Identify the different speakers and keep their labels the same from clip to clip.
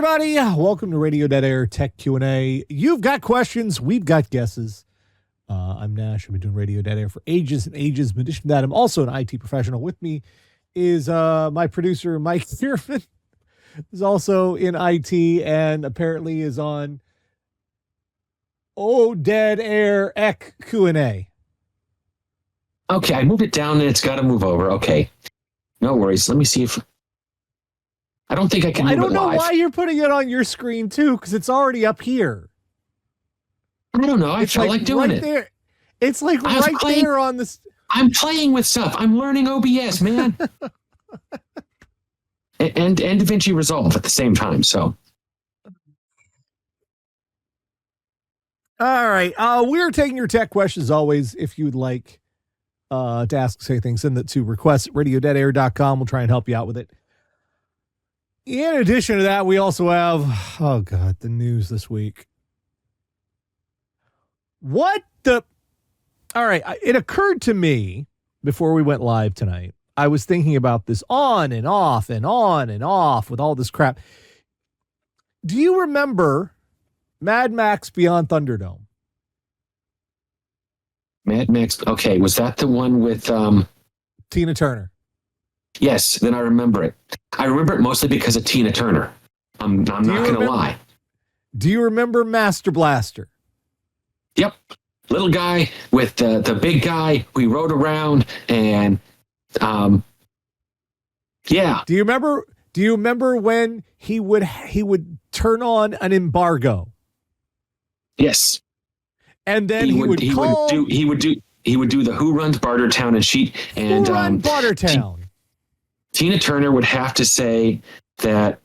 Speaker 1: everybody. Welcome to Radio Dead Air Tech Q&A. You've got questions. We've got guesses. I'm Nash. I've been doing Radio Dead Air for ages and ages. In addition to that, I'm also an IT professional. With me is my producer, Mike Thierman, who's also in IT and apparently is on Dead Air Ek Q&A.
Speaker 2: Okay, I moved it down and it's got to move over. Okay. No worries. Let me see if... I don't think I can move it live.
Speaker 1: I don't know why you're putting it on your screen, too, because it's already up here.
Speaker 2: I don't know. I felt like doing
Speaker 1: right
Speaker 2: it.
Speaker 1: There. It's like right there on this.
Speaker 2: I'm playing with stuff. I'm learning OBS, man. and DaVinci Resolve at the same time, so...
Speaker 1: All right. We're taking your tech questions always. If you'd like to ask, say things, send it to request@radiodeadair.com. We'll try and help you out with it. In addition to that, we also have, the news this week. What the? All right. It occurred to me before we went live tonight. I was thinking about this on and off and on and off with all this crap. Do you remember Mad Max Beyond Thunderdome?
Speaker 2: Mad Max. Okay, was that the one with
Speaker 1: Tina Turner?
Speaker 2: Yes, then I remember it. I remember it mostly because of Tina Turner. I'm not going to lie.
Speaker 1: Do you remember Master Blaster?
Speaker 2: Yep. Little guy with the big guy we rode around and yeah.
Speaker 1: Do you remember when he would turn on an embargo?
Speaker 2: Yes.
Speaker 1: And then he would do
Speaker 2: the Who Runs Bartertown and sheet and
Speaker 1: Who Run Bartertown.
Speaker 2: Tina Turner would have to say that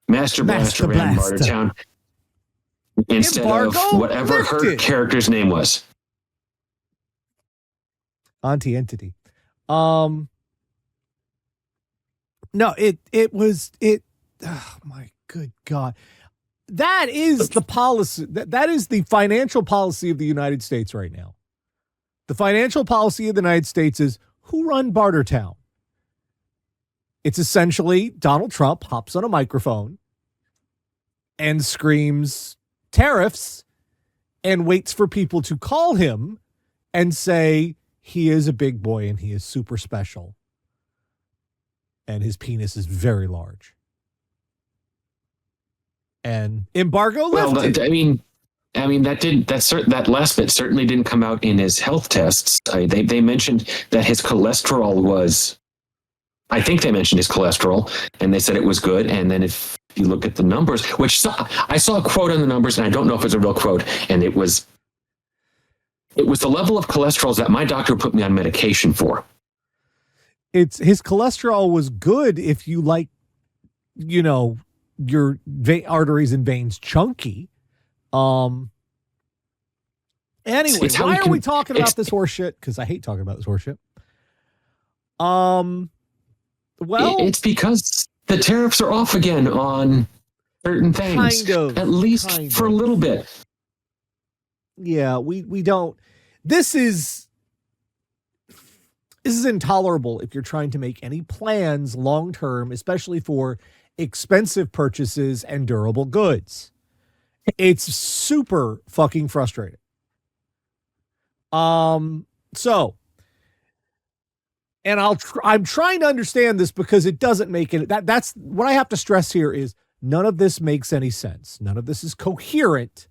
Speaker 2: Master Blaster ran Bartertown instead of whatever her character's name was.
Speaker 1: Auntie Entity. No, it was. Oh my good God. That is the policy. That is the financial policy of the United States right now. The financial policy of the United States is Who Run Bartertown? It's essentially Donald Trump hops on a microphone and screams tariffs and waits for people to call him and say he is a big boy and he is super special and his penis is very large. And embargo lifted.
Speaker 2: Well, I mean that last bit certainly didn't come out in his health tests. They mentioned that his cholesterol was... I think they mentioned his cholesterol, and they said it was good. And then if you look at the numbers, I saw a quote on the numbers, and I don't know if it's a real quote, and it was the level of cholesterol that my doctor put me on medication for.
Speaker 1: His cholesterol was good if you like, your arteries and veins chunky. Anyway, why are we talking about this horse shit? Because I hate talking about this horse shit. Well,
Speaker 2: it's because the tariffs are off again on certain things, at least for a little bit.
Speaker 1: Yeah, we don't. This is intolerable if you're trying to make any plans long term, especially for expensive purchases and durable goods. It's super fucking frustrating. So. And I'm trying to understand this because it doesn't make it. That's what I have to stress here is none of this makes any sense. None of this is coherent.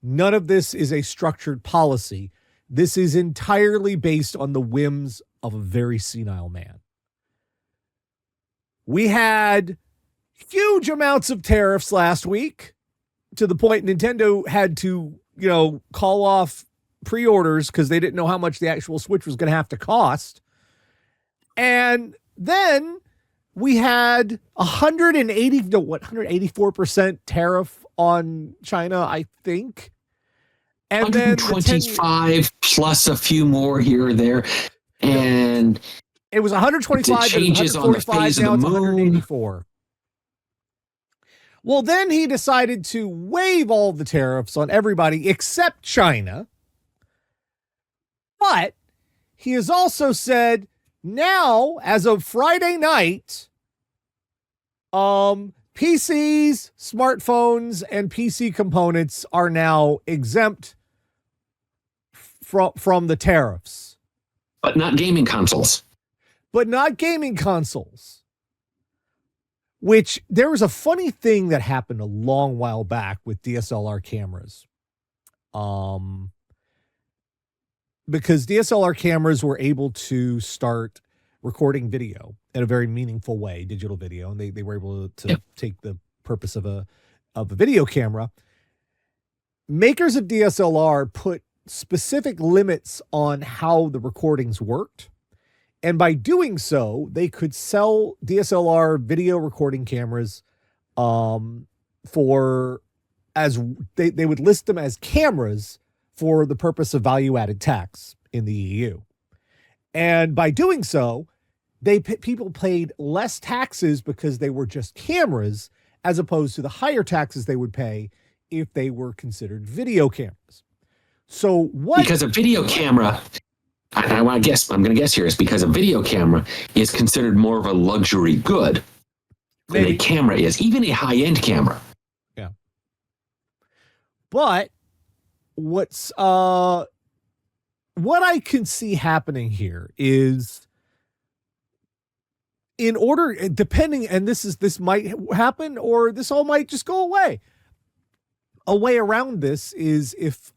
Speaker 1: None of this is a structured policy. This is entirely based on the whims of a very senile man. We had huge amounts of tariffs last week to the point Nintendo had to, call off pre-orders because they didn't know how much the actual Switch was going to have to cost. And then we had 184% tariff on China, I think. And
Speaker 2: 125 plus a few more here or there. And
Speaker 1: it was 125,
Speaker 2: it changes on the phase
Speaker 1: now
Speaker 2: of the
Speaker 1: it's
Speaker 2: moon.
Speaker 1: 184. Well, then he decided to waive all the tariffs on everybody except China. But he has also said, now, as of Friday night, PCs, smartphones, and PC components are now exempt from the tariffs.
Speaker 2: But not gaming consoles.
Speaker 1: But not gaming consoles. Which, there was a funny thing that happened a long while back with DSLR cameras. Because DSLR cameras were able to start recording video in a very meaningful way, digital video, and they were able to take the purpose of a video camera. Makers of DSLR put specific limits on how the recordings worked. And by doing so, they could sell DSLR video recording cameras for as they would list them as cameras for the purpose of value-added tax in the EU. And by doing so, people paid less taxes because they were just cameras, as opposed to the higher taxes they would pay if they were considered video cameras. So what?
Speaker 2: Because a video camera, I'm going to guess here, is because a video camera is considered more of a luxury good than a camera is, even a high-end camera.
Speaker 1: Yeah. But what I can see happening here is, in order, depending, and this might happen, or this all might just go away. A way around this is if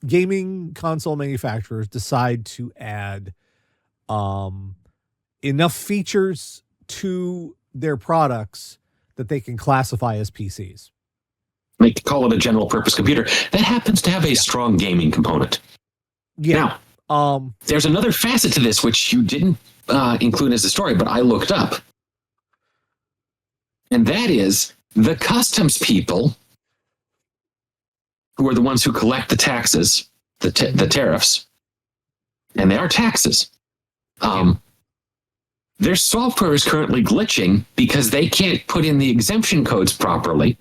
Speaker 1: gaming console manufacturers decide to add enough features to their products that they can classify as PCs.
Speaker 2: They call it a general purpose computer that happens to have a strong gaming component.
Speaker 1: Yeah.
Speaker 2: Now, there's another facet to this which you didn't include as a story, but I looked up. And that is the customs people, who are the ones who collect the taxes, the tariffs, and they are taxes. Their software is currently glitching because they can't put in the exemption codes properly,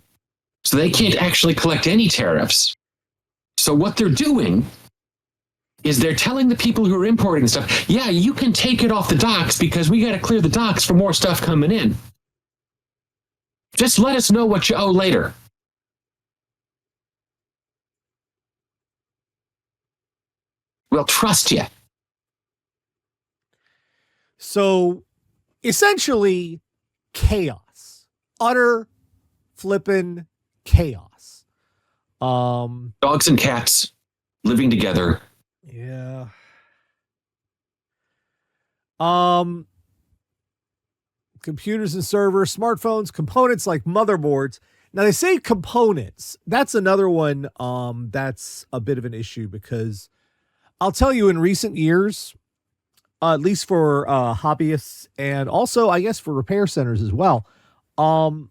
Speaker 2: so they can't actually collect any tariffs. So what they're doing is they're telling the people who are importing stuff, yeah, you can take it off the docks because we got to clear the docks for more stuff coming in. Just let us know what you owe later. We'll trust you.
Speaker 1: So, essentially, chaos. Utter flippin' chaos.
Speaker 2: Dogs and cats living together.
Speaker 1: Yeah. Computers and servers, smartphones, components like motherboards. Now, they say components. That's another one that's a bit of an issue, because I'll tell you, in recent years, at least for hobbyists, and also, I guess, for repair centers as well, one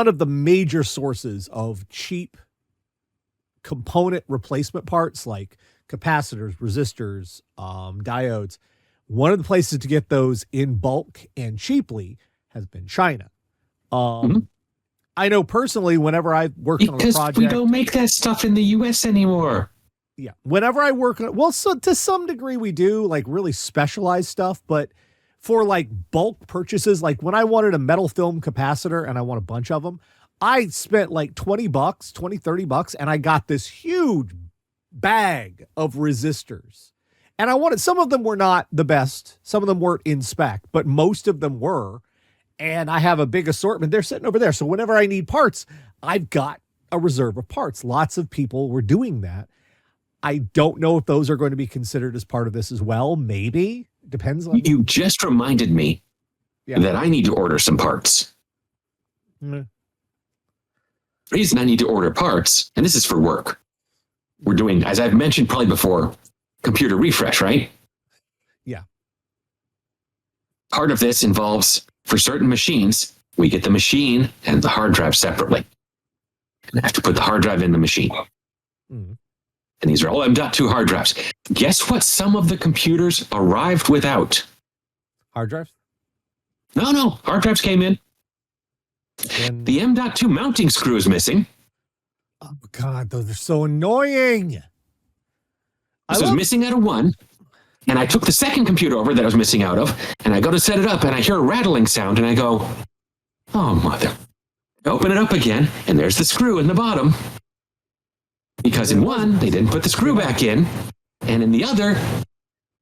Speaker 1: of the major sources of cheap component replacement parts like capacitors, resistors, diodes, one of the places to get those in bulk and cheaply has been China. I know personally, whenever I work on a project,
Speaker 2: we don't make that stuff in the U.S. anymore.
Speaker 1: Yeah, whenever I work on, well, so to some degree we do, like really specialized stuff, but for like bulk purchases, like when I wanted a metal film capacitor and I want a bunch of them, I spent like $20, $30, and I got this huge bag of resistors. And I wanted, some of them were not the best, some of them weren't in spec, but most of them were. And I have a big assortment. They're sitting over there. So whenever I need parts, I've got a reserve of parts. Lots of people were doing that. I don't know if those are going to be considered as part of this as well. Maybe. Depends on.
Speaker 2: You just reminded me that I need to order some parts. The reason I need to order parts, and this is for work. We're doing, as I've mentioned probably before, computer refresh, right?
Speaker 1: Yeah.
Speaker 2: Part of this involves, for certain machines, we get the machine and the hard drive separately. And I have to put the hard drive in the machine. And these are all M.2 hard drives. Guess what some of the computers arrived without?
Speaker 1: Hard drives?
Speaker 2: No. Hard drives came in.
Speaker 1: And
Speaker 2: the M.2 mounting screw is missing.
Speaker 1: Oh, God, those are so annoying.
Speaker 2: This was missing out of one. And I took the second computer over that I was missing out of, and I go to set it up, and I hear a rattling sound, and I go, oh, mother. I open it up again, and there's the screw in the bottom. Because in one, they didn't put the screw back in, and in the other,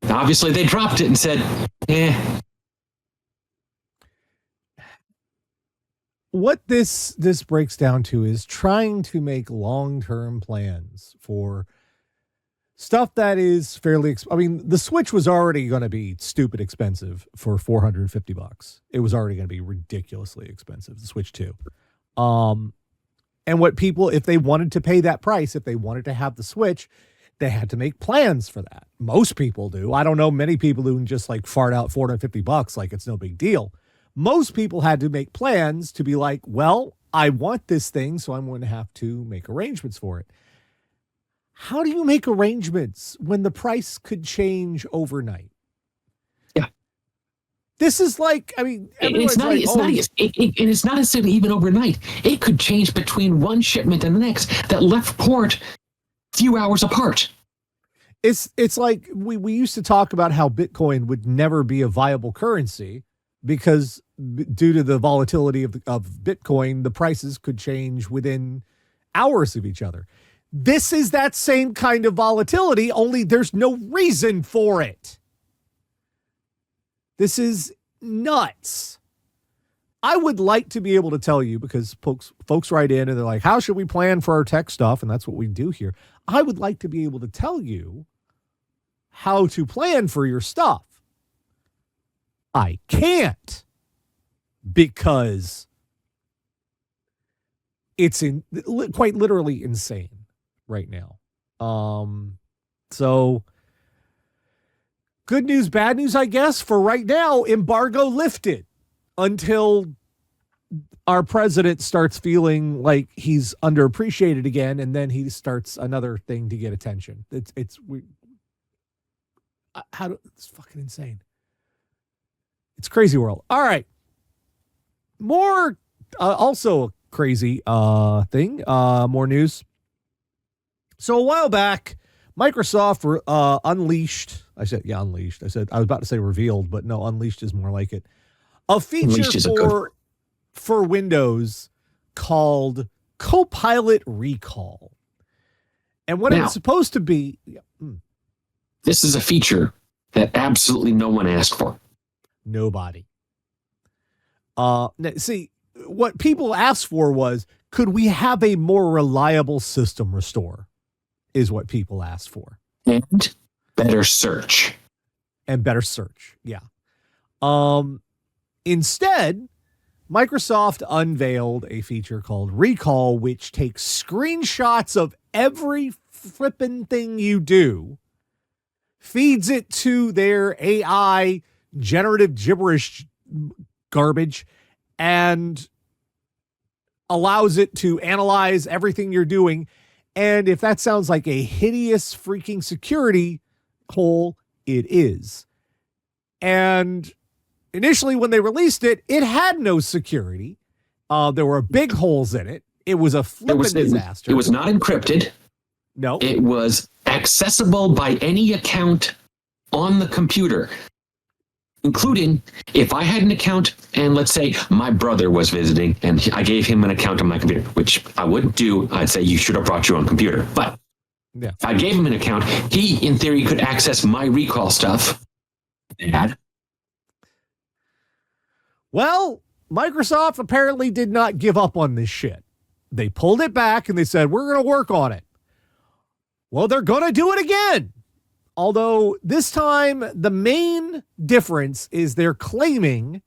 Speaker 2: obviously they dropped it and said,
Speaker 1: What this breaks down to is trying to make long-term plans for stuff that is fairly I mean, the Switch was already going to be stupid expensive for $450. It was already going to be ridiculously expensive, the Switch 2. And what people, if they wanted to pay that price, if they wanted to have the Switch, they had to make plans for that. Most people do. I don't know many people who can just like fart out $450 like it's no big deal. Most people had to make plans to be like, well, I want this thing, so I'm going to have to make arrangements for it. How do you make arrangements when the price could change overnight?
Speaker 2: Yeah.
Speaker 1: This is like, I mean,
Speaker 2: it's not necessarily even overnight. It could change between one shipment and the next that left port a few hours apart.
Speaker 1: It's like we used to talk about how Bitcoin would never be a viable currency because due to the volatility of Bitcoin, the prices could change within hours of each other. This is that same kind of volatility, only there's no reason for it. This is nuts. I would like to be able to tell you, because folks write in and they're like, how should we plan for our tech stuff? And that's what we do here. I would like to be able to tell you how to plan for your stuff. I can't, because it's quite literally insane right now. So good news, bad news, I guess. For right now, embargo lifted until our president starts feeling like he's underappreciated again, and then he starts another thing to get attention. It's fucking insane. It's crazy world. All right. More, also a crazy thing, more news. So a while back, Microsoft unleashed. I said I was about to say revealed, but no, unleashed is more like it. A feature for Windows called Copilot Recall. And what it's supposed to be.
Speaker 2: This is a feature that absolutely no one asked for.
Speaker 1: Nobody. See, what people asked for was, could we have a more reliable system restore? Is what people asked for.
Speaker 2: And better search.
Speaker 1: Yeah. Instead, Microsoft unveiled a feature called Recall, which takes screenshots of every flippin' thing you do, feeds it to their AI generative gibberish garbage, and allows it to analyze everything you're doing. And if that sounds like a hideous freaking security hole, it is. And initially when they released it, it had no security. There were big holes in it. It was a flippin' disaster.
Speaker 2: It was not encrypted.
Speaker 1: No.
Speaker 2: It was accessible by any account on the computer, including if I had an account and let's say my brother was visiting and I gave him an account on my computer, which I wouldn't do. I'd say you should have brought your own computer. But if I gave him an account, he, in theory, could access my recall stuff.
Speaker 1: Well, Microsoft apparently did not give up on this shit. They pulled it back and they said, we're going to work on it. Well, they're going to do it again. Although this time, the main difference is they're claiming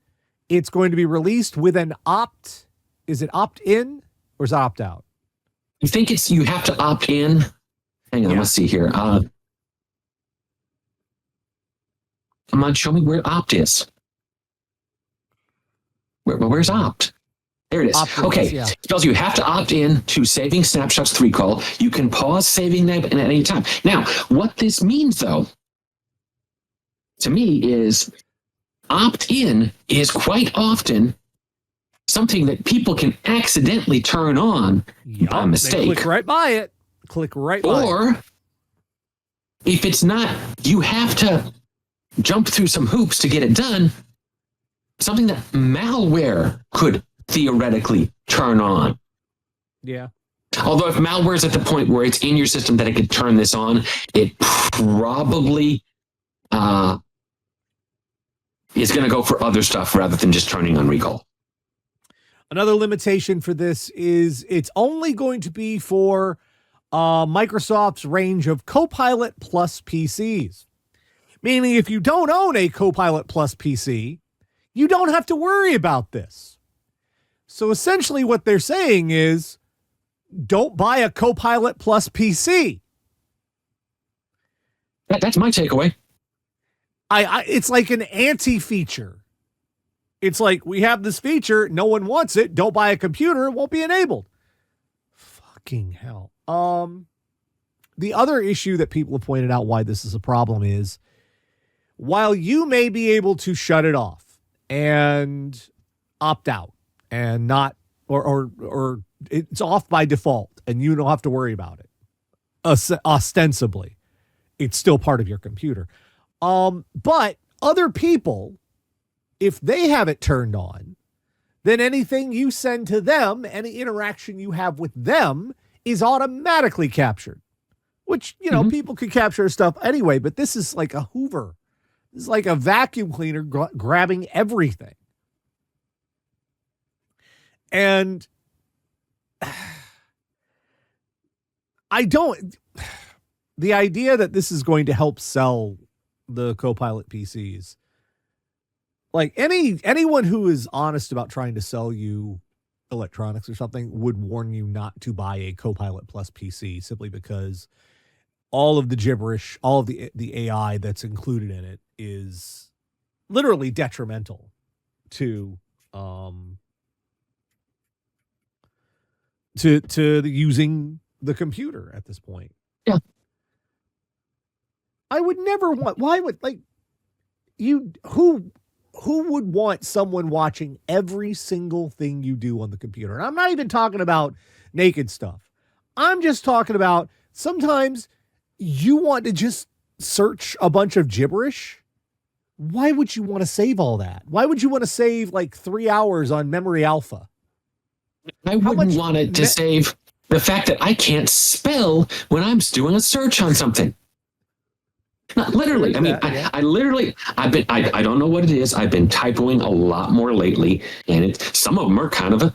Speaker 1: it's going to be released with an is it opt-in or is it opt-out?
Speaker 2: I think you have to opt in. Hang on, let's see here. Come on, show me where opt is. Where's opt? There it is. Okay. It tells you have to opt in to saving snapshots to recall. You can pause saving them at any time. Now, what this means, though, to me, is opt-in is quite often something that people can accidentally turn on by mistake.
Speaker 1: Click right by it.
Speaker 2: Or if it's not, you have to jump through some hoops to get it done, something that malware could theoretically turn on.
Speaker 1: Yeah.
Speaker 2: Although if malware is at the point where it's in your system that it could turn this on, it probably is going to go for other stuff rather than just turning on recall.
Speaker 1: Another limitation for this is it's only going to be for Microsoft's range of Copilot Plus PCs. Meaning if you don't own a Copilot Plus PC, you don't have to worry about this. So essentially what they're saying is, don't buy a Copilot Plus PC.
Speaker 2: That's my takeaway.
Speaker 1: It's like an anti-feature. It's like, we have this feature, no one wants it, don't buy a computer, it won't be enabled. Fucking hell. The other issue that people have pointed out why this is a problem is, while you may be able to shut it off and opt out and not, or it's off by default and you don't have to worry about it, ostensibly, it's still part of your computer. But other people, if they have it turned on, then anything you send to them, any interaction you have with them is automatically captured, which, people could capture stuff anyway, but this is like a Hoover. This is like a vacuum cleaner grabbing everything. And the idea that this is going to help sell the Copilot PCs, like anyone who is honest about trying to sell you electronics or something would warn you not to buy a Copilot Plus PC, simply because all of the gibberish, all of the AI that's included in it is literally detrimental to using the computer at this point.
Speaker 2: Yeah.
Speaker 1: I would never want, why would, like, who would want someone watching every single thing you do on the computer? And I'm not even talking about naked stuff. I'm just talking about sometimes you want to just search a bunch of gibberish. Why would you want to save all that? Why would you want to save like 3 hours on memory alpha?
Speaker 2: I wouldn't want it to save the fact that I can't spell when I'm doing a search on something. Not literally. I mean, I literally, I don't know what it is. I've been typoing a lot more lately, and some of them are kind of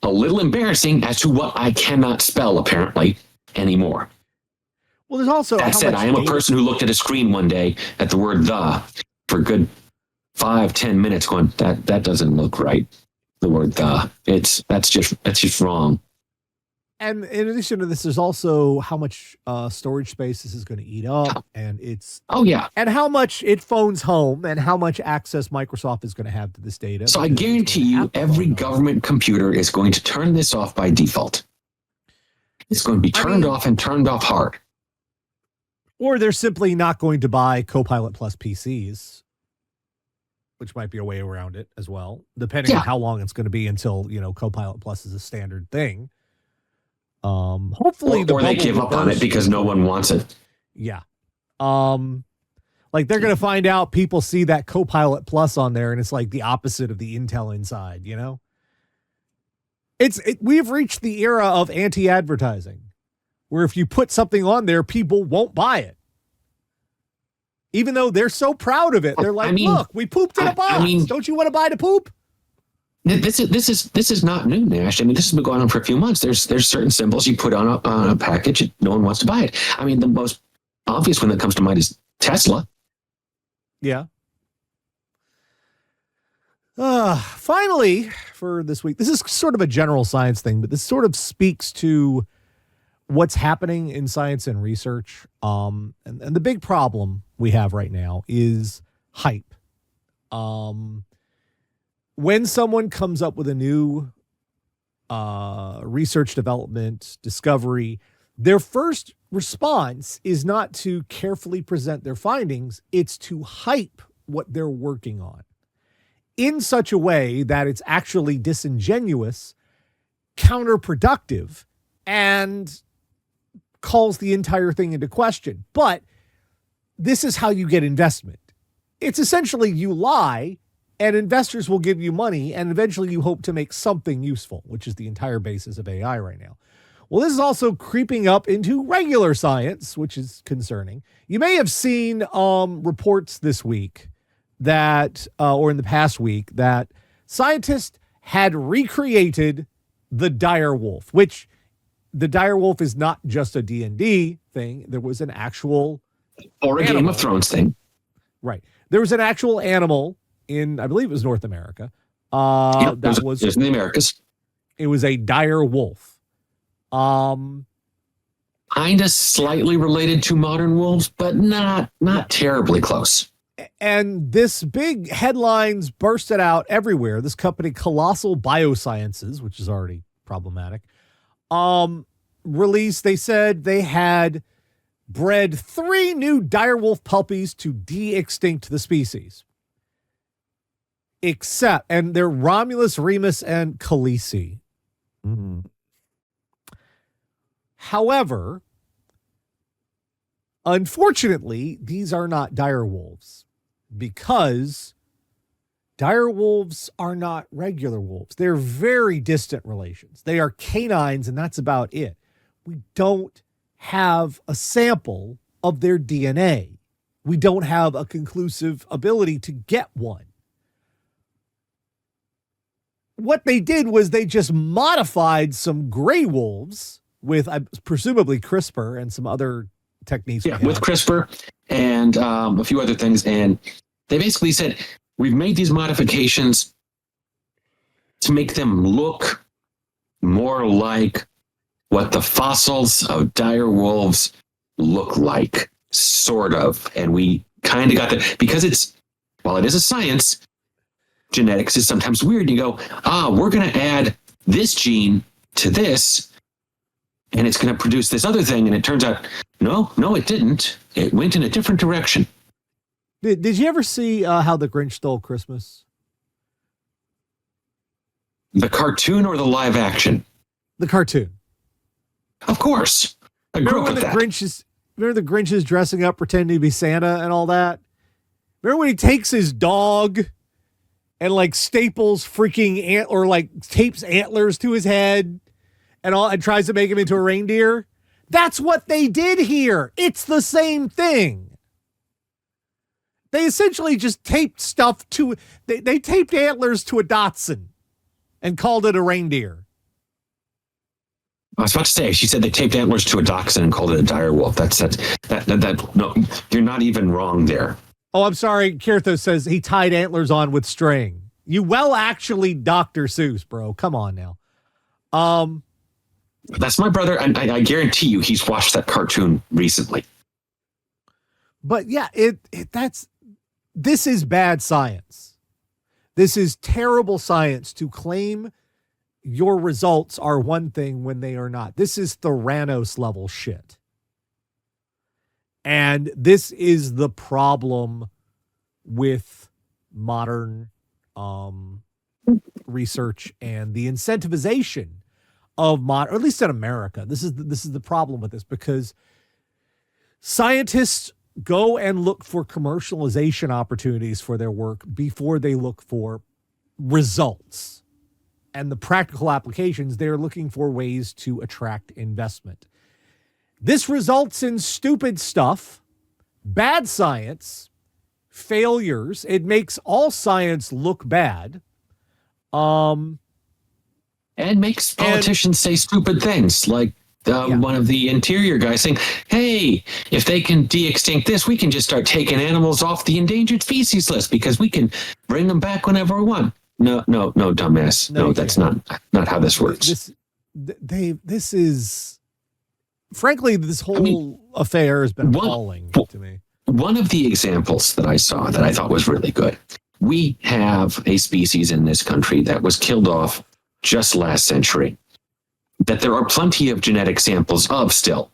Speaker 2: a little embarrassing as to what I cannot spell apparently anymore.
Speaker 1: Well, there's also,
Speaker 2: that said, I am a person who looked at a screen one day at the word "the" for a good 5-10 minutes, going, that doesn't look right. The word "the," that's just wrong. And
Speaker 1: in addition to this, there's also how much storage space this is going to eat up, and and how much it phones home, and how much access Microsoft is going to have to this data.
Speaker 2: So I guarantee you, every government computer is going to turn this off by default. It's going to be turned off and turned off hard.
Speaker 1: Or they're simply not going to buy Copilot Plus PCs, which might be a way around it as well, depending on how long it's going to be until, Copilot Plus is a standard thing. Hopefully,
Speaker 2: or they give up on it because no one wants it.
Speaker 1: Yeah. Like they're going to find out people see that Copilot Plus on there, and it's like the opposite of the Intel Inside, We've reached the era of anti-advertising, where if you put something on there, people won't buy it. Even though they're so proud of it. They're like, look, we pooped in a box. Don't you want to buy the poop?
Speaker 2: This is not new, Nash. I mean, this has been going on for a few months. There's certain symbols you put on a package, and no one wants to buy it. I mean, the most obvious one that comes to mind is Tesla.
Speaker 1: Yeah. Finally, for this week, this is sort of a general science thing, but this sort of speaks to what's happening in science and research. And the big problem we have right now is hype. When someone comes up with a new research development discovery, their first response is not to carefully present their findings, it's to hype what they're working on in such a way that it's actually disingenuous, counterproductive, and calls the entire thing into question. But this is how you get investment. it's essentially you lie and investors will give you money and eventually you hope to make something useful, which is the entire basis of AI right now. Well, this is also creeping up into regular science, which is concerning. You may have seen reports this week that, or in the past week, that scientists had recreated the dire wolf, which the dire wolf is not just a D&D thing. There was an actual
Speaker 2: or a
Speaker 1: animal.
Speaker 2: Game of Thrones thing.
Speaker 1: Right. There was an actual animal in, I believe it was North America.
Speaker 2: That was in the Americas.
Speaker 1: It was a dire wolf.
Speaker 2: Kind of slightly related to modern wolves, but not terribly close.
Speaker 1: And this big headlines bursted out everywhere. This company, Colossal Biosciences, which is already problematic, released, they said they had bred 3 new direwolf puppies to de-extinct the species. Except, and they're Romulus, Remus, and Khaleesi. Mm-hmm. However, unfortunately, these are not dire wolves because dire wolves are not regular wolves. They're very distant relations. They are canines, and that's about it. We don't have a sample of their DNA. We don't have a conclusive ability to get one. What they did was they just modified some gray wolves with presumably CRISPR and some other techniques.
Speaker 2: Yeah, with CRISPR and a few other things. And they basically said, we've made these modifications to make them look more like what the fossils of dire wolves look like, sort of. And we kind of got that because while it is a science, genetics is sometimes weird. You go, we're going to add this gene to this, and it's going to produce this other thing. And it turns out, no, it didn't. It went in a different direction.
Speaker 1: Did you ever see How the Grinch Stole Christmas?
Speaker 2: The cartoon or the live action?
Speaker 1: The cartoon.
Speaker 2: Of course. I grew up with that.
Speaker 1: Remember the Grinch is dressing up, pretending to be Santa and all that? Remember when he takes his dog and like staples freaking or like tapes antlers to his head and tries to make him into a reindeer? That's what they did here. It's the same thing. They essentially just taped stuff to, they taped antlers to a Dachshund and called it a reindeer.
Speaker 2: I was about to say, she said they taped antlers to a dachshund and called it a dire wolf. No, you're not even wrong there.
Speaker 1: Oh, I'm sorry. Kirthos says he tied antlers on with string. You actually Dr. Seuss, bro. Come on now.
Speaker 2: That's my brother, and I guarantee you he's watched that cartoon recently.
Speaker 1: But yeah, this is bad science. This is terrible science to claim your results are one thing when they are not. This is Theranos level shit. And this is the problem with modern research and the incentivization of modern, or at least in America. This is the problem with this, because scientists go and look for commercialization opportunities for their work before they look for results. And the practical applications, they're looking for ways to attract investment. This results in stupid stuff, bad science, failures. It makes all science look bad.
Speaker 2: And makes politicians say stupid things, like one of the interior guys saying, hey, if they can de-extinct this, we can just start taking animals off the endangered species list because we can bring them back whenever we want. No, dumbass. No, that's not how this works.
Speaker 1: This is, frankly, this whole affair has been appalling to me.
Speaker 2: One of the examples that I saw that I thought was really good. We have a species in this country that was killed off just last century, that there are plenty of genetic samples of still,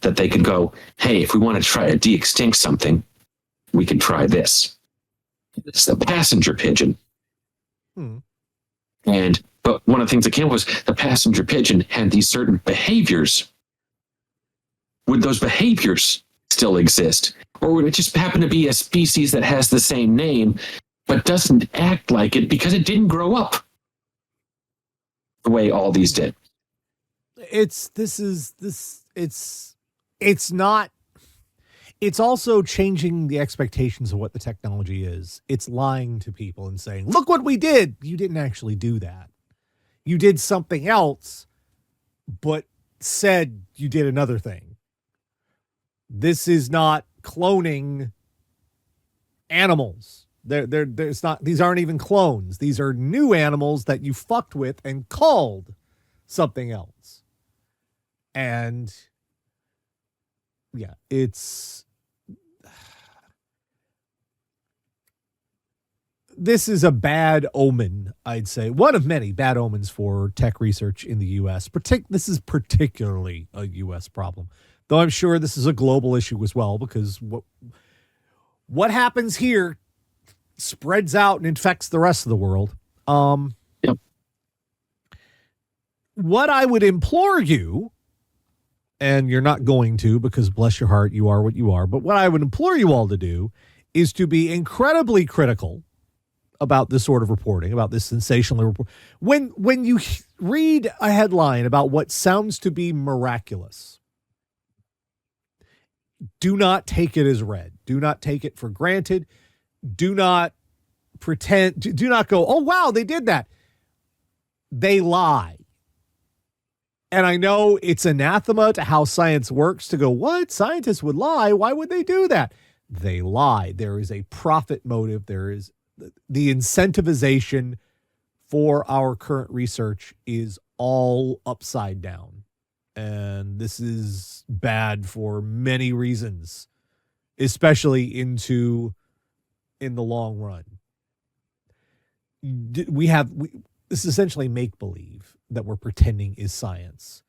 Speaker 2: that they could go, hey, if we want to try to de-extinct something, we can try this. It's the passenger pigeon. But one of the things that came was the passenger pigeon had these certain behaviors. Would those behaviors still exist? Or would it just happen to be a species that has the same name, but doesn't act like it because it didn't grow up the way all these did?
Speaker 1: It's not. It's also changing the expectations of what the technology is. It's lying to people and saying, look what we did. You didn't actually do that. You did something else, but said you did another thing. This is not cloning animals. There's not, these aren't even clones. These are new animals that you fucked with and called something else. And yeah, this is a bad omen, I'd say. One of many bad omens for tech research in the U.S. This is particularly a U.S. problem, though I'm sure this is a global issue as well, because what happens here spreads out and infects the rest of the world.
Speaker 2: Yep.
Speaker 1: What I would implore you, and you're not going to because bless your heart, you are what you are, but what I would implore you all to do is to be incredibly critical about this sort of reporting, about this sensational report. When you read a headline about what sounds to be miraculous, do not take it as read. Do not take it for granted. Do not pretend, do not go, oh, wow, they did that. They lie. And I know it's anathema to how science works to go, what? Scientists would lie? Why would they do that? They lie. There is a profit motive. There is the incentivization for our current research is all upside down. And this is bad for many reasons, especially in the long run. This is essentially make-believe that we're pretending is science.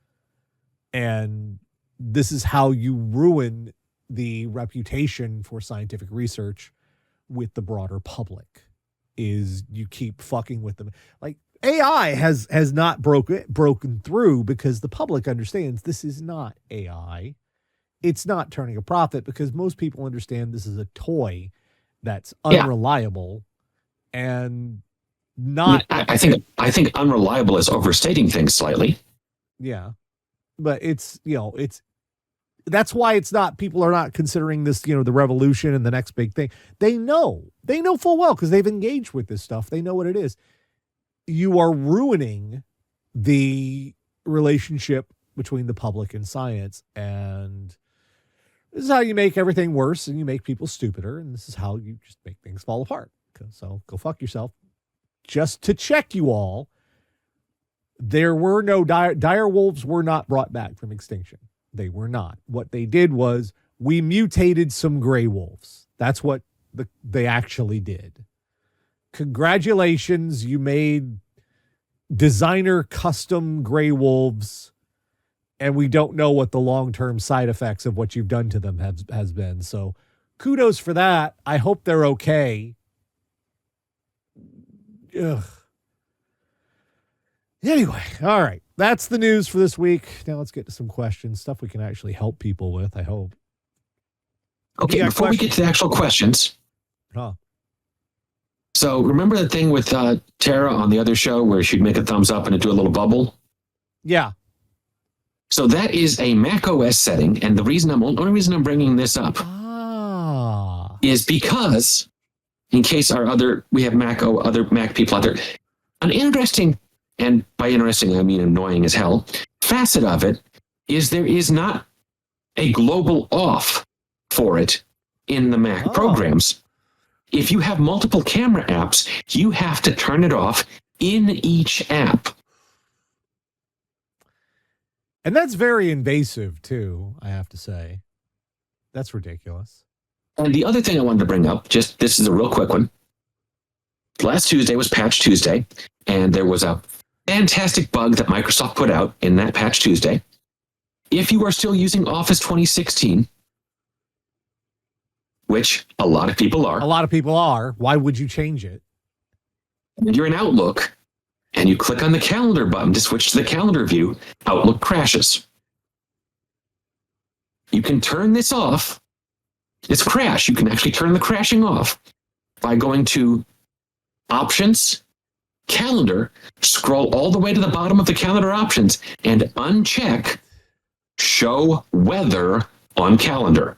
Speaker 1: And this is how you ruin the reputation for scientific research with the broader public, is you keep fucking with them. Like AI has not broken through because the public understands this is not AI. It's not turning a profit because most people understand this is a toy that's unreliable and not.
Speaker 2: I think unreliable is overstating things slightly.
Speaker 1: Yeah, but that's why it's not, people are not considering this, the revolution and the next big thing. They know full well because they've engaged with this stuff. They know what it is. You are ruining the relationship between the public and science. And this is how you make everything worse and you make people stupider. And this is how you just make things fall apart. So go fuck yourself. Just to check you all, there were no dire wolves were not brought back from extinction. They were not. What they did was we mutated some gray wolves. That's what they actually did. Congratulations, you made designer custom gray wolves, and we don't know what the long-term side effects of what you've done to them has been. So kudos for that. I hope they're okay. Ugh. Anyway, all right. That's the news for this week. Now let's get to some questions, stuff we can actually help people with, I hope.
Speaker 2: Okay, before we get to the actual questions. So remember the thing with Tara on the other show where she'd make a thumbs up and it'd do a little bubble?
Speaker 1: Yeah.
Speaker 2: So that is a Mac OS setting. And the only reason I'm bringing this up is because in case we have other Mac people out there, an interesting, and by interesting, I mean annoying as hell, facet of it is there is not a global off for it in the Mac programs. If you have multiple camera apps, you have to turn it off in each app.
Speaker 1: And that's very invasive, too, I have to say. That's ridiculous.
Speaker 2: And the other thing I wanted to bring up, this is a real quick one. Last Tuesday was Patch Tuesday, and there was a fantastic bug that Microsoft put out in that Patch Tuesday. If you are still using Office 2016, which a lot of people are.
Speaker 1: A lot of people are. Why would you change it?
Speaker 2: And you're in Outlook, and you click on the calendar button to switch to the calendar view, Outlook crashes. You can turn this off It's crash. You can actually turn the crashing off by going to Options, Calendar, scroll all the way to the bottom of the calendar options, and uncheck Show Weather on Calendar.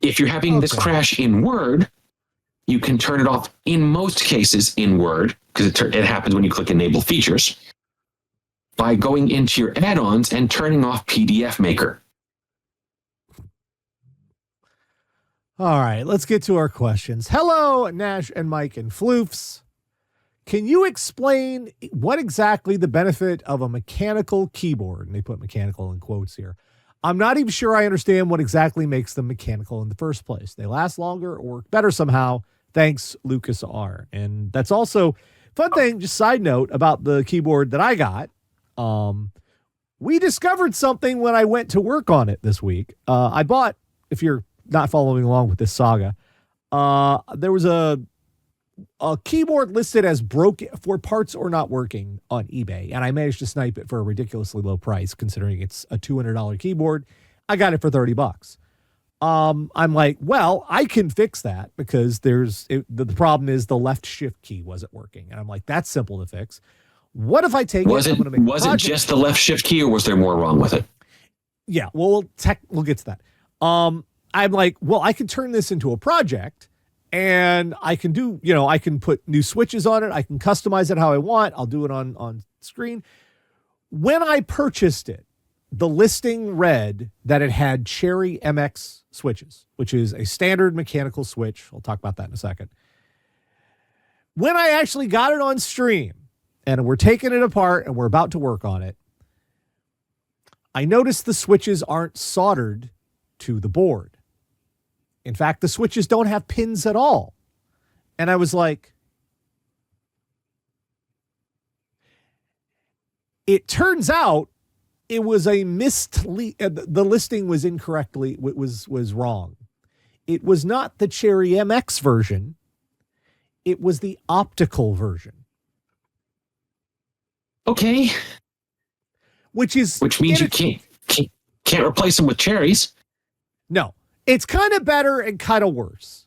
Speaker 2: If you're having this crash in Word, you can turn it off in most cases in Word, because it happens when you click Enable Features, by going into your add-ons and turning off PDF Maker.
Speaker 1: All right, let's get to our questions. Hello, Nash and Mike and Floofs. Can you explain what exactly the benefit of a mechanical keyboard, and they put mechanical in quotes here. I'm not even sure I understand what exactly makes them mechanical in the first place. They last longer or work better somehow. Thanks, Lucas R. And that's also fun thing, just side note about the keyboard that I got. We discovered something when I went to work on it this week. I bought, if you're not following along with this saga, there was a keyboard listed as broken for parts or not working on eBay, and I managed to snipe it for a ridiculously low price considering it's a $200 keyboard. I got it for $30. I'm like, well, I can fix that because the problem is the left shift key wasn't working, and I'm like, that's simple to fix. What if I take
Speaker 2: was it just the left shift key, or was there more wrong with it?
Speaker 1: Yeah, well, we'll get to that. I'm like, well, I can turn this into a project, and I can do, I can put new switches on it. I can customize it how I want. I'll do it on screen. When I purchased it, the listing read that it had Cherry MX switches, which is a standard mechanical switch. I'll talk about that in a second. When I actually got it on stream and we're taking it apart and we're about to work on it, I noticed the switches aren't soldered to the board. In fact, the switches don't have pins at all. And I was like, it turns out it was the listing was incorrectly, was wrong. It was not the Cherry MX version. It was the optical version.
Speaker 2: Okay.
Speaker 1: Which
Speaker 2: means you can't replace them with cherries.
Speaker 1: No. It's kind of better and kind of worse.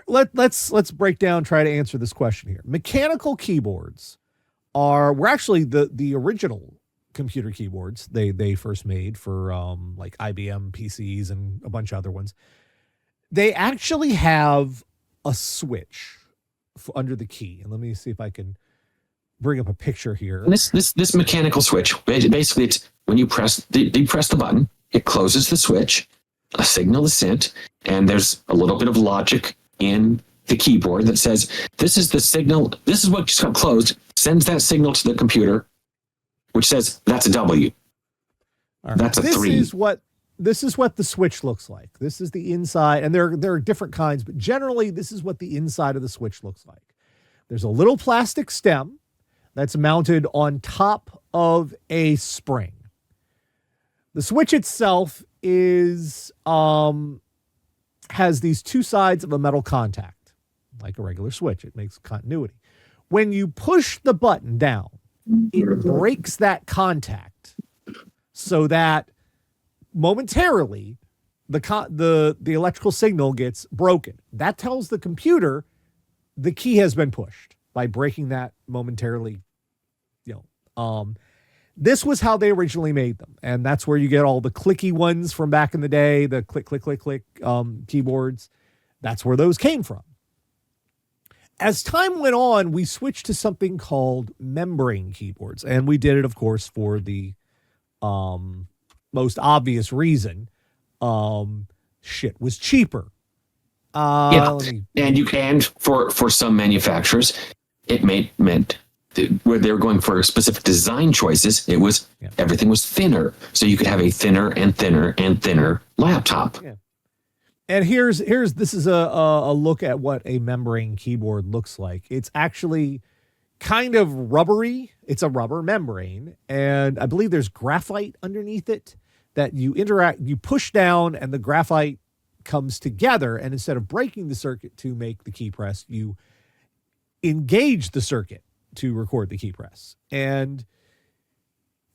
Speaker 1: Let's break down, try to answer this question here. Mechanical keyboards were actually the original computer keyboards they first made for like IBM PCs and a bunch of other ones. They actually have a switch under the key. And let me see if I can bring up a picture here.
Speaker 2: And this mechanical switch, basically it's when you press the button, it closes the switch, a signal is sent, and there's a little bit of logic in the keyboard that says, this is the signal, this is what just got closed, sends that signal to the computer, which says, that's a W.
Speaker 1: Right.
Speaker 2: That's a 3.
Speaker 1: This is what the switch looks like. This is the inside, and there are different kinds, but generally this is what the inside of the switch looks like. There's a little plastic stem that's mounted on top of a spring. The switch itself has these two sides of a metal contact, like a regular switch. It makes continuity. When you push the button down, it breaks that contact so that momentarily the electrical signal gets broken. That tells the computer the key has been pushed by breaking that momentarily. This was how they originally made them, and that's where you get all the clicky ones from back in the day, the click, click, click, click keyboards. That's where those came from. As time went on, we switched to something called membrane keyboards, and we did it, of course, for the most obvious reason. Shit was cheaper.
Speaker 2: And for some manufacturers, it meant where they were going for specific design choices, everything was thinner, so you could have a thinner and thinner and thinner laptop.
Speaker 1: Yeah. And this is a look at what a membrane keyboard looks like. It's actually kind of rubbery. It's a rubber membrane, and I believe there's graphite underneath it that you push down, and the graphite comes together, and instead of breaking the circuit to make the key press, you engage the circuit to record the key press. And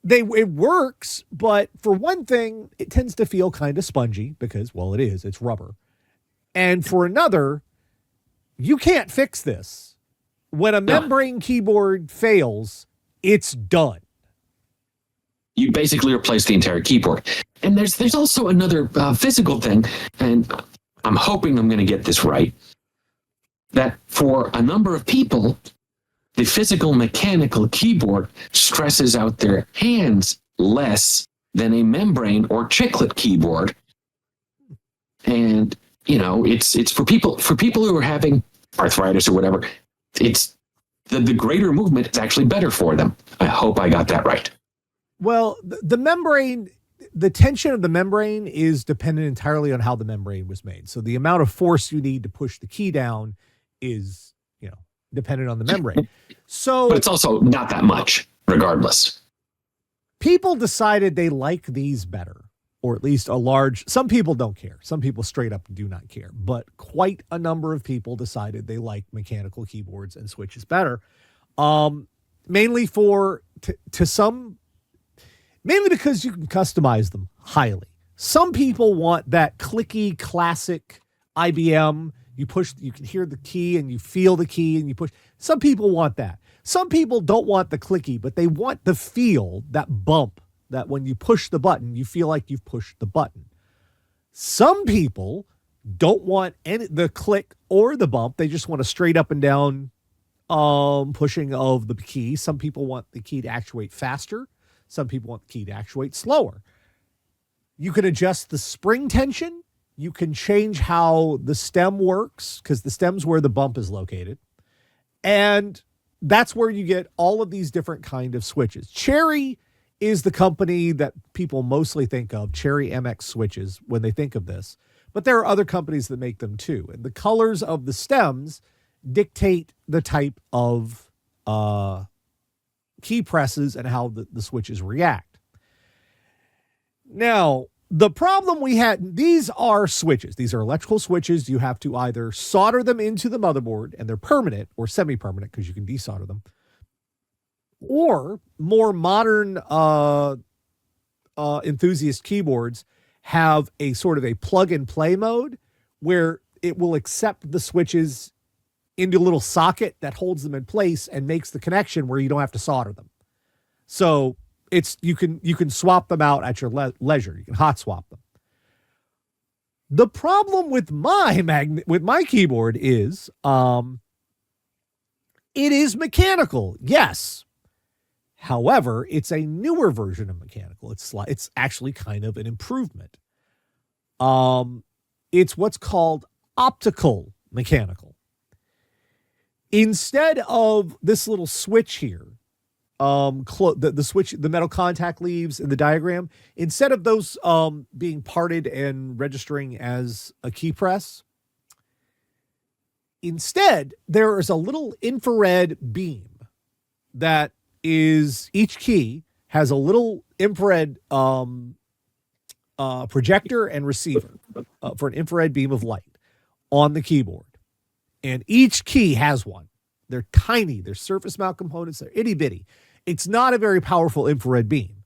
Speaker 1: it works, but for one thing, it tends to feel kind of spongy because, well, it's rubber. And for another, you can't fix this. When a membrane keyboard fails, it's done.
Speaker 2: You basically replace the entire keyboard. And there's also another physical thing, and I'm hoping I'm going to get this right, that for a number of people, the physical mechanical keyboard stresses out their hands less than a membrane or chiclet keyboard. And, it's for people who are having arthritis or whatever, it's the greater movement is actually better for them. I hope I got that right.
Speaker 1: Well, the membrane, the tension of the membrane is dependent entirely on how the membrane was made. So the amount of force you need to push the key down is, dependent on the membrane. So,
Speaker 2: but it's also not that much, regardless.
Speaker 1: People decided they like these better, or at least some people don't care. Some people straight up do not care, but quite a number of people decided they like mechanical keyboards and switches better. Mainly mainly because you can customize them highly. Some people want that clicky classic IBM. You can hear the key and you feel the key and you push. Some people want that. Some people don't want the clicky, but they want the feel, that bump, that when you push the button, you feel like you've pushed the button. Some people don't want the click or the bump. They just want a straight up and down pushing of the key. Some people want the key to actuate faster. Some people want the key to actuate slower. You can adjust the spring tension. You can change how the stem works because the stem's where the bump is located. And that's where you get all of these different kind of switches. Cherry is the company that people mostly think of, Cherry MX switches, when they think of this. But there are other companies that make them too. And the colors of the stems dictate the type of key presses and how the switches react. Now, the problem we had, these are switches. These are electrical switches. You have to either solder them into the motherboard, and they're permanent or semi-permanent because you can desolder them. Or more modern enthusiast keyboards have a sort of a plug-and-play mode where it will accept the switches into a little socket that holds them in place and makes the connection where you don't have to solder them. So you can swap them out at your leisure. You can hot swap them. The problem with my keyboard is it is mechanical. Yes. However, it's a newer version of mechanical. It's actually kind of an improvement. It's what's called optical mechanical. Instead of this little switch here, the switch, the metal contact leaves in the diagram, instead of those being parted and registering as a key press, instead there is a little infrared beam that is, each key has a little infrared projector and receiver for an infrared beam of light on the keyboard. And each key has one. They're tiny. They're surface mount components. They're itty bitty. It's not a very powerful infrared beam.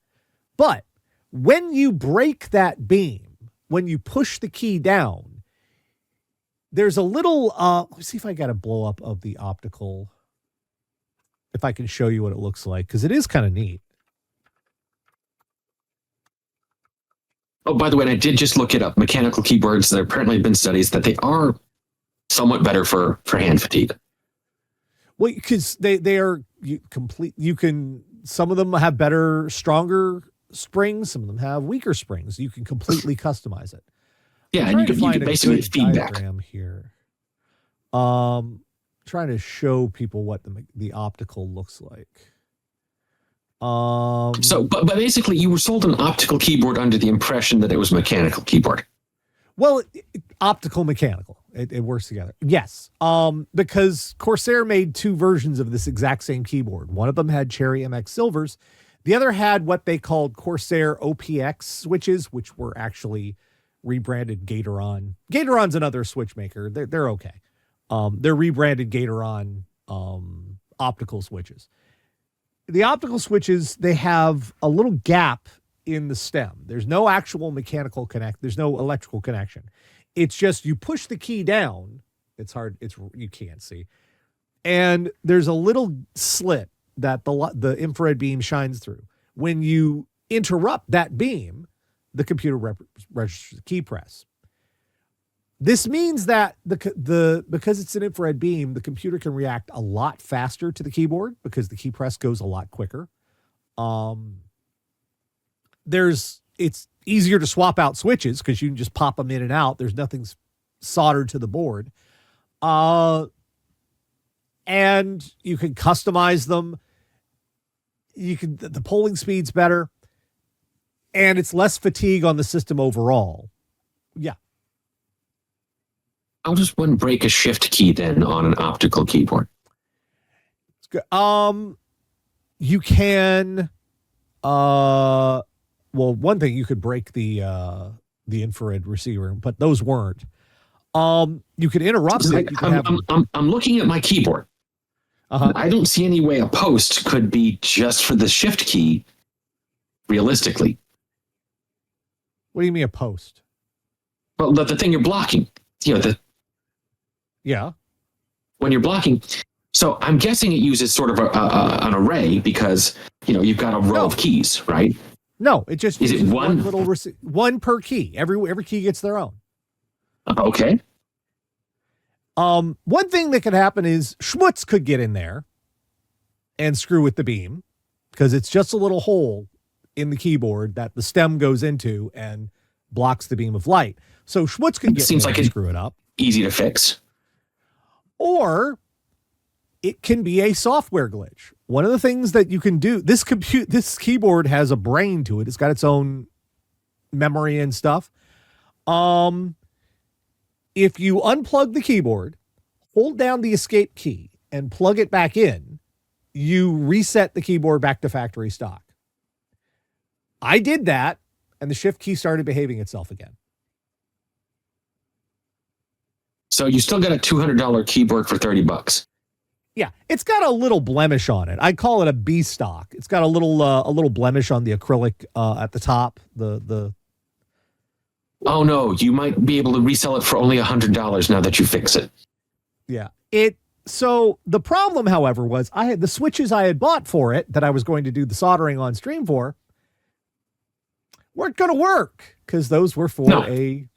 Speaker 1: But when you break that beam, when you push the key down, there's a little, let's see if I got a blow up of the optical, if I can show you what it looks like, because it is kind of neat.
Speaker 2: Oh, by the way, I did just look it up. Mechanical keyboards, there apparently have been studies that they are somewhat better for hand fatigue.
Speaker 1: Well, because they are complete. You can, some of them have better, stronger springs. Some of them have weaker springs. You can completely customize it.
Speaker 2: Yeah, and you can basically feedback
Speaker 1: here. Trying to show people what the optical looks like.
Speaker 2: But basically, you were sold an optical keyboard under the impression that it was a mechanical keyboard.
Speaker 1: Well, optical mechanical. It works together. Yes. Because Corsair made two versions of this exact same keyboard. One of them had Cherry MX silvers. The other had what they called Corsair OPX switches, which were actually rebranded Gatoron. Gatoron's another switch maker. They're okay. They're rebranded Gatoron optical switches. the optical switches, they have a little gap in the stem. There's no actual mechanical connect. There's no electrical connection. It's just you push the key down. It's hard. You can't see. And there's a little slit that the infrared beam shines through. When you interrupt that beam, the computer registers the key press. This means that because it's an infrared beam, the computer can react a lot faster to the keyboard because the key press goes a lot quicker. It's easier to swap out switches because you can just pop them in and out. There's nothing soldered to the board. And you can customize them. The polling speed's better, and it's less fatigue on the system overall. Yeah.
Speaker 2: How does one break a shift key then on an optical keyboard?
Speaker 1: It's good. You can, well, one thing, you could break the infrared receiver, but those weren't. You could interrupt it.
Speaker 2: I'm looking at my keyboard. I don't see any way a post could be just for the shift key, realistically.
Speaker 1: What do you mean a post?
Speaker 2: Well, the thing you're blocking.
Speaker 1: Yeah.
Speaker 2: When you're blocking. So I'm guessing it uses sort of an array because, you've got a row of keys, right?
Speaker 1: No, it just
Speaker 2: is it one
Speaker 1: little one per key. Every key gets their own.
Speaker 2: Okay.
Speaker 1: One thing that could happen is schmutz could get in there and screw with the beam because it's just a little hole in the keyboard that the stem goes into and blocks the beam of light. So schmutz could get in there and screw it up.
Speaker 2: Easy to fix.
Speaker 1: Or it can be a software glitch. One of the things that you can do, this keyboard has a brain to it. It's got its own memory and stuff. If you unplug the keyboard, hold down the escape key and plug it back in, you reset the keyboard back to factory stock. I did that, and the shift key started behaving itself again.
Speaker 2: So you still got a $200 keyboard for $30.
Speaker 1: Yeah, it's got a little blemish on it. I call it a B stock. It's got a little blemish on the acrylic at the top.
Speaker 2: Oh no, you might be able to resell it for only $100 now that you fix it.
Speaker 1: Yeah. So the problem, however, was I had the switches I had bought for it that I was going to do the soldering on stream for weren't going to work because those were for a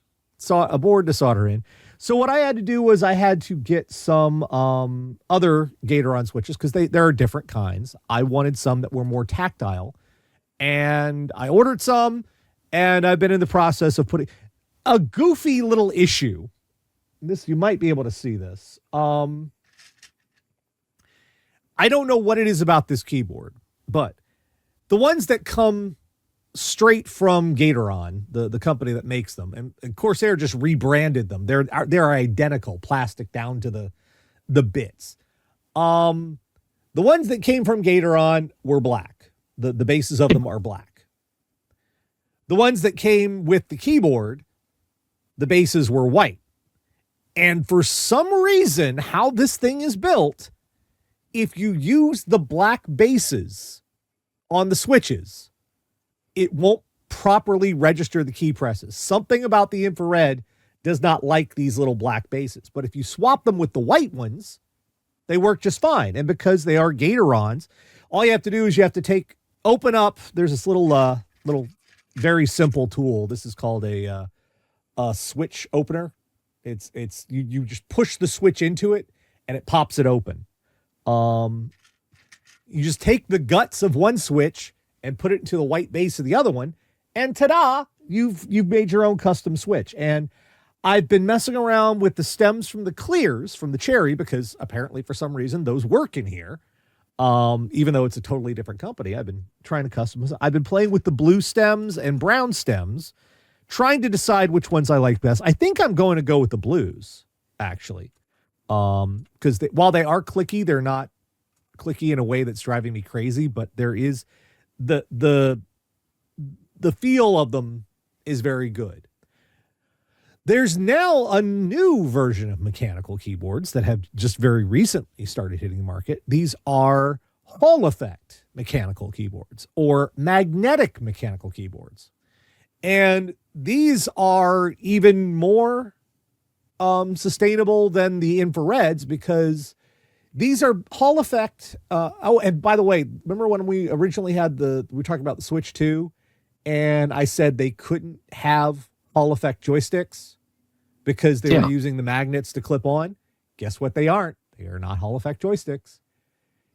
Speaker 1: board to solder in. So what I had to do was I had to get some other Gatoron switches because there are different kinds. I wanted some that were more tactile, and I ordered some, and I've been in the process of putting a goofy little issue. This, you might be able to see this. I don't know what it is about this keyboard, but the ones that come straight from Gatoron, the company that makes them, and Corsair just rebranded them. They're identical, plastic down to the bits. The ones that came from Gatoron were black. The bases of them are black. The ones that came with the keyboard, the bases were white. And for some reason, how this thing is built, if you use the black bases on the switches, it won't properly register the key presses. Something about the infrared does not like these little black bases. But if you swap them with the white ones, they work just fine. And because they are Gatorons, all you have to do is you have to open up. There's this little very simple tool. This is called a switch opener. You just push the switch into it and it pops it open. You just take the guts of one switch and put it into the white base of the other one, and ta-da, you've made your own custom switch. And I've been messing around with the stems from the clears from the Cherry because apparently for some reason those work in here. Even though it's a totally different company, I've been trying to customize. I've been playing with the blue stems and brown stems, trying to decide which ones I like best. I think I'm going to go with the blues, actually, because while they are clicky, they're not clicky in a way that's driving me crazy. But there is the feel of them is very good. There's now a new version of mechanical keyboards that have just very recently started hitting the market. These are Hall effect mechanical keyboards or magnetic mechanical keyboards. And these are even more sustainable than the infrareds because these are Hall effect. And by the way, remember when we originally had we talked about the Switch 2 and I said they couldn't have Hall effect joysticks because they were using the magnets to clip on? Guess what they aren't? They are not Hall effect joysticks.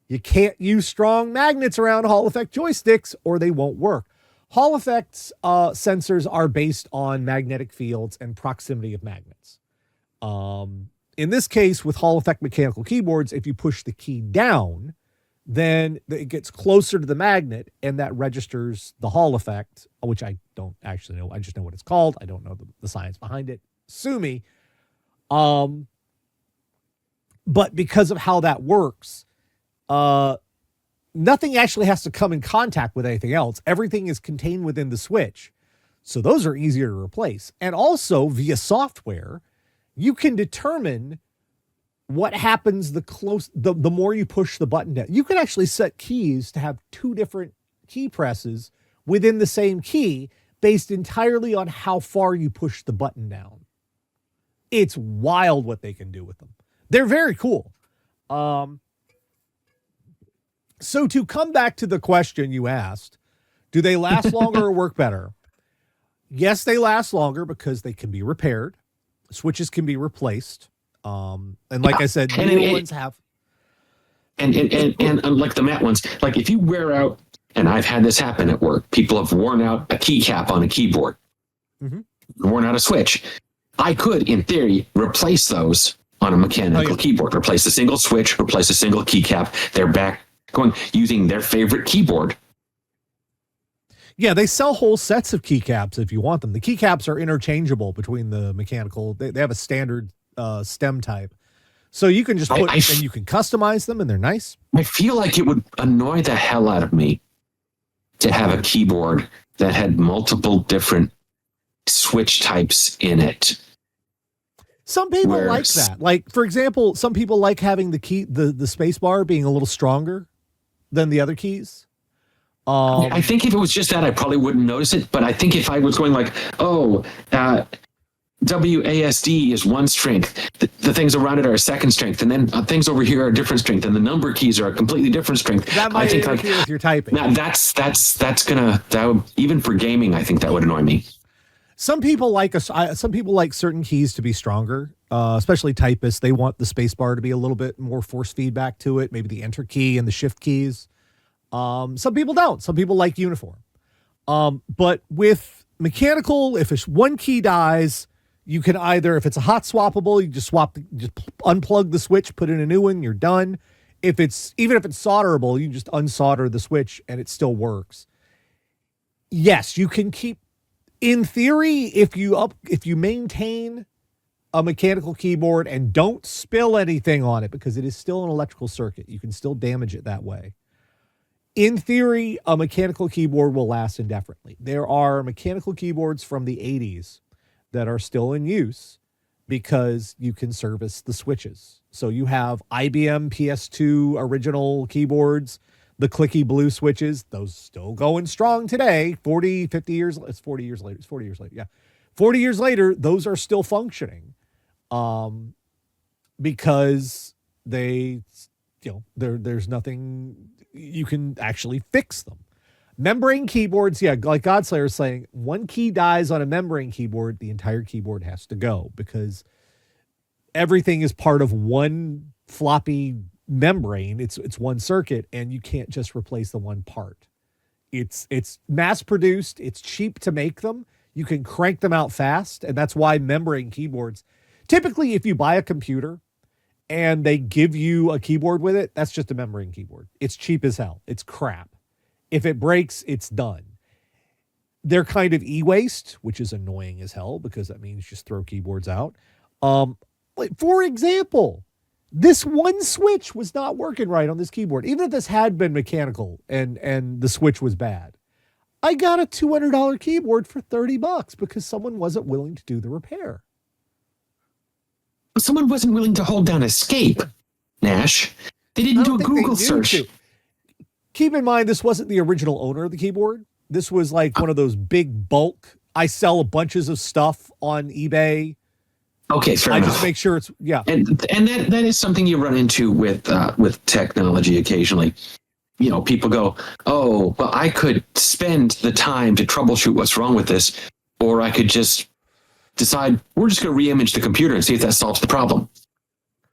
Speaker 1: You can't use strong magnets around Hall effect joysticks or they won't work. Hall effects sensors are based on magnetic fields and proximity of magnets. In this case, with Hall effect mechanical keyboards, if you push the key down, then it gets closer to the magnet and that registers the Hall effect, which I don't actually know. I just know what it's called. I don't know the science behind it. Sue me. But because of how that works, nothing actually has to come in contact with anything else. Everything is contained within the switch. So those are easier to replace. And also via software, you can determine what happens the more you push the button down. You can actually set keys to have two different key presses within the same key based entirely on how far you push the button down. It's wild what they can do with them. They're very cool. So to come back to the question you asked, do they last longer or work better? Yes, they last longer because they can be repaired. Switches can be replaced. And like I said, new ones have.
Speaker 2: And like the matte ones, like if you wear out, and I've had this happen at work, people have worn out a keycap on a keyboard, worn out a switch. I could, in theory, replace those on a mechanical keyboard, replace a single switch, replace a single keycap. They're back going using their favorite keyboard.
Speaker 1: Yeah, they sell whole sets of keycaps if you want them. The keycaps are interchangeable between the mechanical. They have a standard stem type. So you can just put, and you can customize them and they're nice.
Speaker 2: I feel like it would annoy the hell out of me to have a keyboard that had multiple different switch types in it.
Speaker 1: Some people like that. Like, for example, some people like having the space bar being a little stronger than the other keys.
Speaker 2: I think if it was just that, I probably wouldn't notice it. But I think if I was going like, WASD is one strength, the things around it are a second strength, and then things over here are a different strength, and the number keys are a completely different strength.
Speaker 1: That might interfere with your typing.
Speaker 2: That would, even for gaming, I think that would annoy me.
Speaker 1: Some people like certain keys to be stronger, especially typists. They want the space bar to be a little bit more force feedback to it, maybe the enter key and the shift keys. Some people don't. Some people like uniform. But with mechanical, if it's one key dies, you can either, if it's a hot swappable, you just unplug the switch, put in a new one, you're done. Even if it's solderable, you just unsolder the switch and it still works. Yes, you can keep, in theory, if you maintain a mechanical keyboard and don't spill anything on it, because it is still an electrical circuit, you can still damage it that way. In theory, a mechanical keyboard will last indefinitely. There are mechanical keyboards from the 80s that are still in use because you can service the switches. So you have IBM PS2 original keyboards, the clicky blue switches, those still going strong today, 40 years later. Yeah. 40 years later, those are still functioning because there's nothing, you can actually fix them. Membrane keyboards, yeah, like Godslayer is saying, one key dies on a membrane keyboard, the entire keyboard has to go because everything is part of one floppy membrane. It's one circuit, and you can't just replace the one part. It's mass produced, it's cheap to make them, you can crank them out fast, and that's why membrane keyboards, typically if you buy a computer and they give you a keyboard with it, that's just a membrane keyboard. It's cheap as hell. It's crap. If it breaks, it's done. They're kind of e-waste, which is annoying as hell because that means just throw keyboards out. Like for example, this one switch was not working right on this keyboard. Even if this had been mechanical and the switch was bad, I got a $200 keyboard for $30 because someone wasn't willing to do the repair.
Speaker 2: Someone wasn't willing to hold down escape, Nash. They didn't do a Google search.
Speaker 1: Keep in mind, this wasn't the original owner of the keyboard. This was like one of those big bulk. I sell bunches of stuff on eBay.
Speaker 2: Okay, fair enough.
Speaker 1: I just make sure it's
Speaker 2: and that is something you run into with technology occasionally. You know, people go, "Oh, well, I could spend the time to troubleshoot what's wrong with this, or I could just decide we're just going to re-image the computer and see if that solves the problem."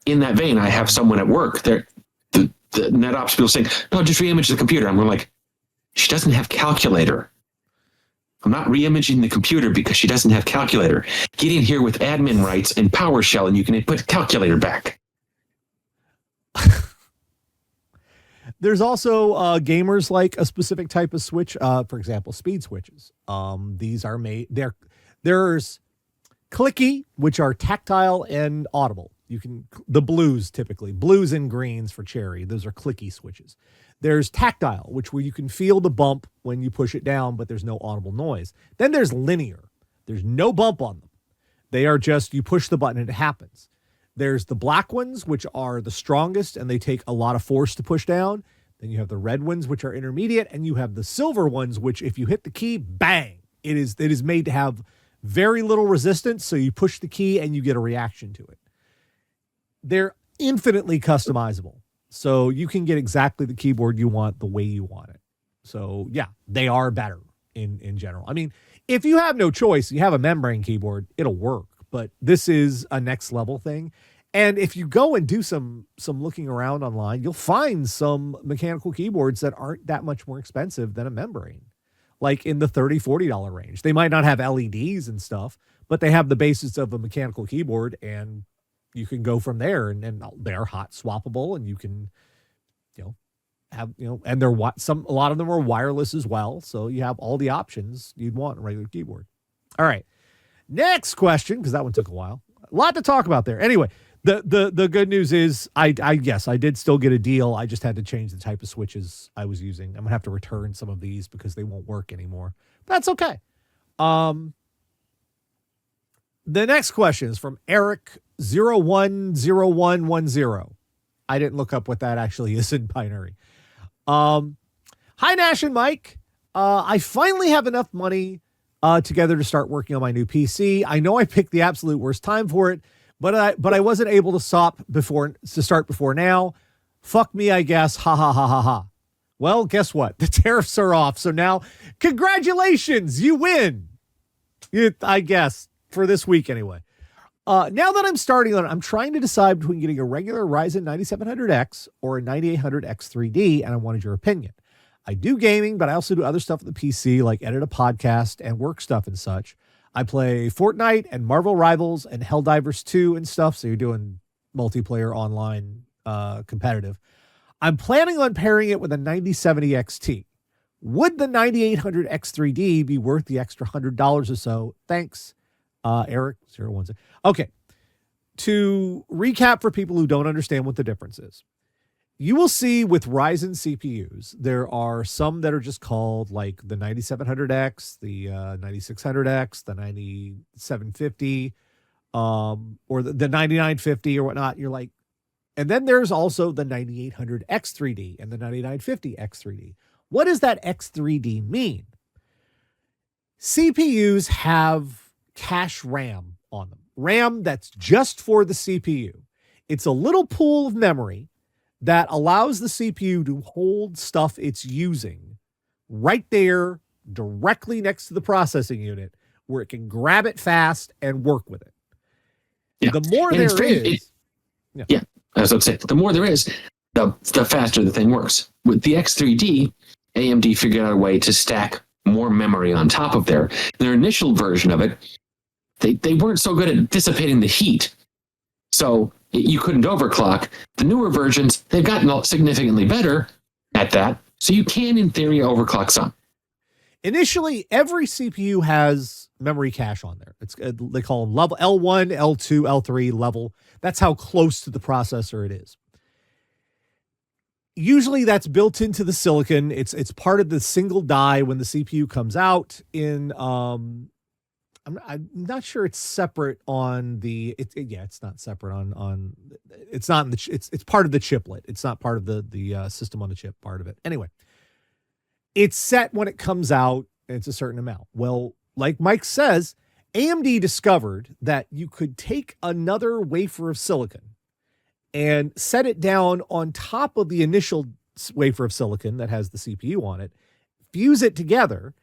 Speaker 2: In that vein, I have someone at work. The NetOps people saying, "No, just re-image the computer." I'm like, she doesn't have calculator. I'm not re-imaging the computer because she doesn't have calculator. Get in here with admin rights and PowerShell, and you can put calculator back.
Speaker 1: There's also gamers like a specific type of switch. For example, speed switches. These are made. There's clicky, which are tactile and audible. The blues typically, blues and greens for cherry. Those are clicky switches. There's tactile, where you can feel the bump when you push it down, but there's no audible noise. Then there's linear. There's no bump on them. They are just, you push the button and it happens. There's the black ones, which are the strongest and they take a lot of force to push down. Then you have the red ones, which are intermediate, and you have the silver ones, which if you hit the key, bang, it is made to have very little resistance. So you push the key and you get a reaction to it. They're infinitely customizable. So you can get exactly the keyboard you want the way you want it. So yeah, they are better in general. I mean, if you have no choice, you have a membrane keyboard, it'll work. But this is a next level thing. And if you go and do some looking around online, you'll find some mechanical keyboards that aren't that much more expensive than a membrane, like in the $30, $40 range. They might not have LEDs and stuff, but they have the basis of a mechanical keyboard, and you can go from there, and they're hot swappable, and you can, and a lot of them are wireless as well. So you have all the options you'd want in a regular keyboard. All right. Next question, because that one took a while. A lot to talk about there. Anyway, the good news is I did still get a deal. I just had to change the type of switches I was using. I'm gonna have to return some of these because they won't work anymore. That's okay. The next question is from Eric010110. I didn't look up what that actually is in binary. Hi, Nash and Mike. I finally have enough money together to start working on my new PC. I know I picked the absolute worst time for it, but I wasn't able to start before now. Fuck me, I guess. Ha ha ha ha ha. Well, guess what? The tariffs are off. So now, congratulations, you win. I guess. For this week anyway. Now that I'm starting on it, I'm trying to decide between getting a regular Ryzen 9700X or a 9800 X3D, and I wanted your opinion. I do gaming, but I also do other stuff with the PC, like edit a podcast and work stuff and such. I play Fortnite and Marvel Rivals and Helldivers 2 and stuff, so you're doing multiplayer online competitive. I'm planning on pairing it with a 9070 XT. Would the 9800 X3D be worth the extra $100 or so? Thanks. Eric010. Okay. To recap for people who don't understand what the difference is, you will see with Ryzen CPUs, there are some that are just called like the 9700X, the 9600X, the 9750, or the 9950 or whatnot. You're like, and then there's also the 9800 X3D and the 9950 X3D. What does that X3D mean? CPUs have cache RAM on them. RAM that's just for the CPU. It's a little pool of memory that allows the CPU to hold stuff it's using right there directly next to the processing unit where it can grab it fast and work with it. Yeah. The more and there is...
Speaker 2: Yeah, as I would say, the more there is, the faster the thing works. With the X3D, AMD figured out a way to stack more memory on top of there. Their initial version of it, they weren't so good at dissipating the heat, so you couldn't overclock. The newer versions, they've gotten significantly better at that, so you can, in theory, overclock some.
Speaker 1: Initially, every CPU has memory cache on there. They call them level L1, L2, L3 level. That's how close to the processor it is. Usually that's built into the silicon. It's part of the single die when the CPU comes out in I'm not sure it's separate on the. It's not separate on. It's not in the. It's part of the chiplet. It's not part of the system on the chip part of it. Anyway, it's set when it comes out. And it's a certain amount. Well, like Mike says, AMD discovered that you could take another wafer of silicon and set it down on top of the initial wafer of silicon that has the CPU on it, fuse it together,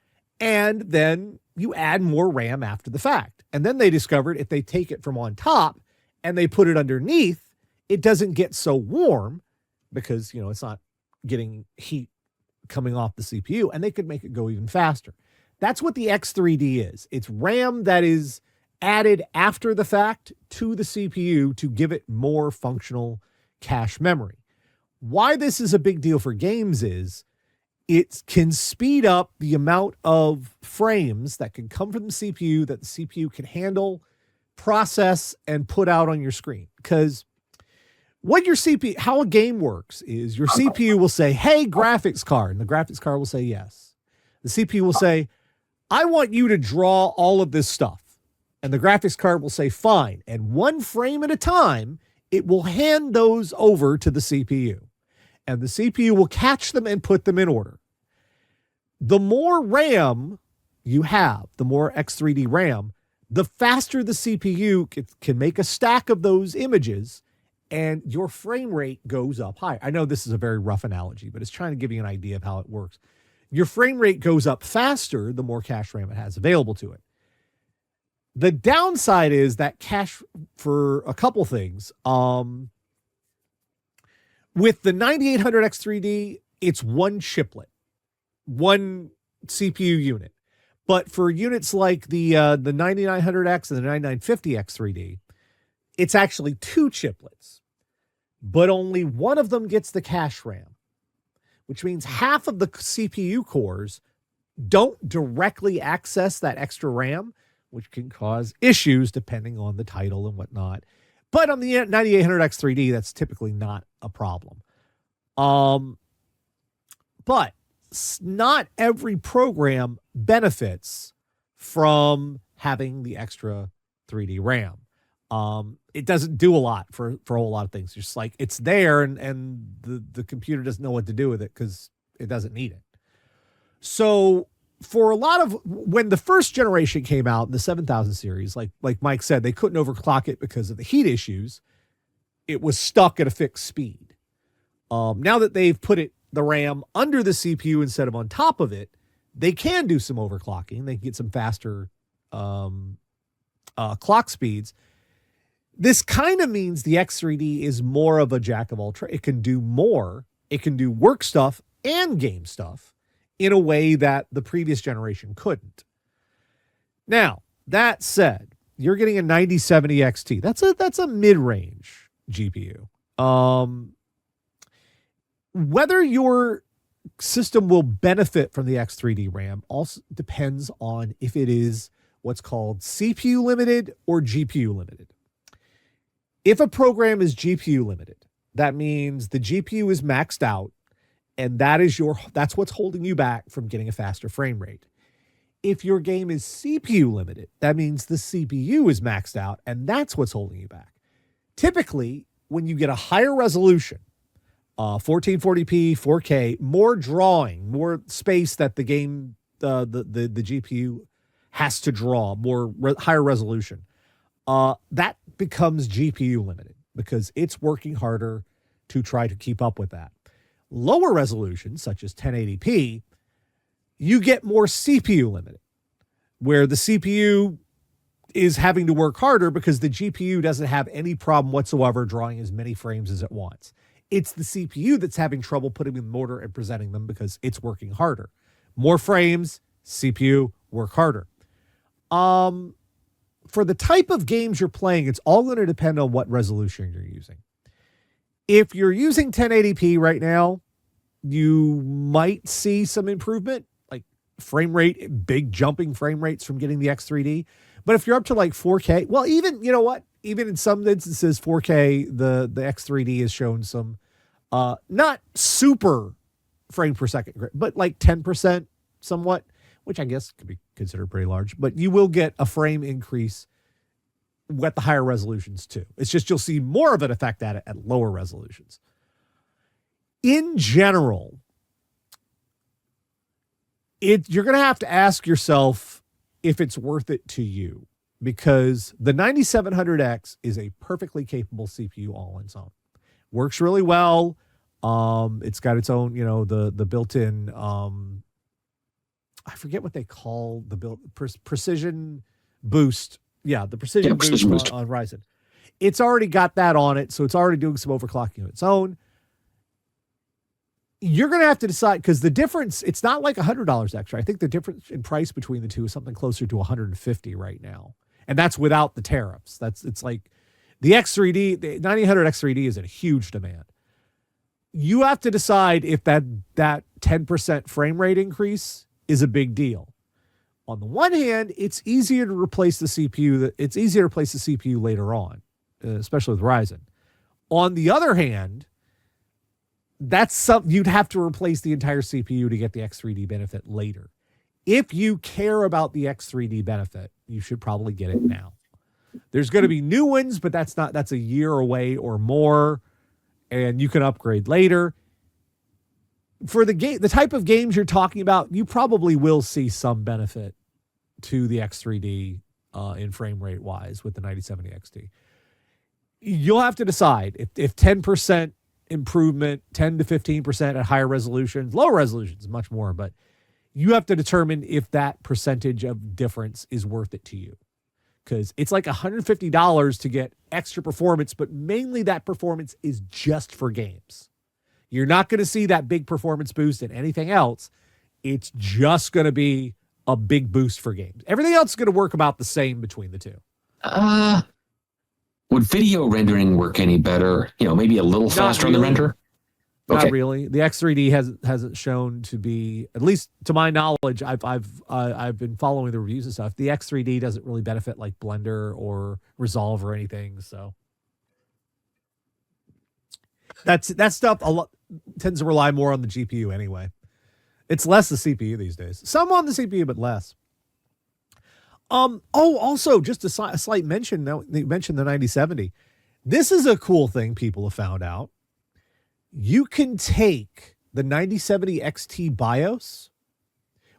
Speaker 1: and then you add more RAM after the fact. And then they discovered if they take it from on top and they put it underneath, it doesn't get so warm because, it's not getting heat coming off the CPU, and they could make it go even faster. That's what the X3D is. It's RAM that is added after the fact to the CPU to give it more functional cache memory. Why this is a big deal for games is it can speed up the amount of frames that can come from the CPU that the CPU can handle, process, and put out on your screen. Because what your CPU, how a game works is your CPU will say, hey, graphics card, and the graphics card will say yes. The CPU will say, I want you to draw all of this stuff. And the graphics card will say, fine. And one frame at a time, it will hand those over to the CPU. And the CPU will catch them and put them in order. The more RAM you have, the more X3D RAM, the faster the CPU can make a stack of those images and your frame rate goes up higher. I know this is a very rough analogy, but it's trying to give you an idea of how it works. Your frame rate goes up faster the more cache RAM it has available to it. The downside is that cache for a couple things. With the 9800 X3D, it's one chiplet, one CPU unit. But for units like the 9900X and the 9950 X3D, it's actually two chiplets, but only one of them gets the cache RAM, which means half of the CPU cores don't directly access that extra RAM, which can cause issues depending on the title and whatnot. But on the 9800 X3D, that's typically not a problem. But not every program benefits from having the extra 3D RAM. It doesn't do a lot for a whole lot of things. Just like it's there and the computer doesn't know what to do with it because it doesn't need it. So for a lot of, when the first generation came out in the 7000 series, like Mike said, they couldn't overclock it because of the heat issues. It was stuck at a fixed speed. Now that they've put the RAM under the CPU instead of on top of it, they can do some overclocking. They can get some faster clock speeds. This kind of means the X3D is more of a jack of all trades. It can do more. It can do work stuff and game stuff in a way that the previous generation couldn't. Now, that said, you're getting a 9070 XT. That's a mid-range GPU. Whether your system will benefit from the X3D RAM also depends on if it is what's called CPU limited or GPU limited. If a program is GPU limited, that means the GPU is maxed out, and that's what's holding you back from getting a faster frame rate. If your game is CPU limited, that means the CPU is maxed out, and that's what's holding you back. Typically, when you get a higher resolution, 1440p, 4K, more drawing, more space that the game, the GPU has to draw, higher resolution, that becomes GPU limited because it's working harder to try to keep up with that. Lower resolutions, such as 1080p, you get more CPU limited, where the CPU is having to work harder because the GPU doesn't have any problem whatsoever drawing as many frames as it wants. It's the CPU that's having trouble putting them in order and presenting them because it's working harder. More frames, CPU, work harder. For the type of games you're playing, it's all going to depend on what resolution you're using. If you're using 1080p right now, you might see some improvement, like frame rate, big jumping frame rates from getting the X3D. But if you're up to like 4K, well, even, you know what? Even in some instances, 4K, the X3D has shown some, not super frame per second, but like 10% somewhat, which I guess could be considered pretty large, but you will get a frame increase at the higher resolutions too. It's just you'll see more of an effect at lower resolutions. In general, you're going to have to ask yourself if it's worth it to you, because the 9700X is a perfectly capable CPU all on its own. Works really well. It's got its own, the built-in, I forget what they call the precision boost. Yeah, the precision boost on Ryzen. It's already got that on it, so it's already doing some overclocking of its own. You're going to have to decide, because the difference, it's not like $100 extra. I think the difference in price between the two is something closer to $150 right now. And that's without the tariffs. It's like the X3D, the 9800 X3D is in huge demand. You have to decide if that 10% frame rate increase is a big deal. On the one hand, it's easier to replace the CPU. It's easier to replace the CPU later on, especially with Ryzen. On the other hand, that's something you'd have to replace the entire CPU to get the X3D benefit later. If you care about the X3D benefit, you should probably get it now. There's going to be new ones, but that's a year away or more, and you can upgrade later. For the type of games you're talking about, you probably will see some benefit to the X3D in frame rate wise with the 9070 XT. You'll have to decide if 10% improvement, 10 to 15% at higher resolutions, lower resolutions, much more, but you have to determine if that percentage of difference is worth it to you. Because it's like $150 to get extra performance, but mainly that performance is just for games. You're not going to see that big performance boost in anything else. It's just going to be a big boost for games. Everything else is going to work about the same between the two.
Speaker 2: Would video rendering work any better? Maybe a little faster on the render? Okay.
Speaker 1: Not really. The X3D hasn't shown to be, at least to my knowledge, I've been following the reviews and stuff. The X3D doesn't really benefit like Blender or Resolve or anything. So that stuff tends to rely more on the GPU anyway. It's less the CPU these days. Some on the CPU, but less. Also, just a slight mention. Now, they mentioned the 9070. This is a cool thing people have found out. You can take the 9070 XT BIOS,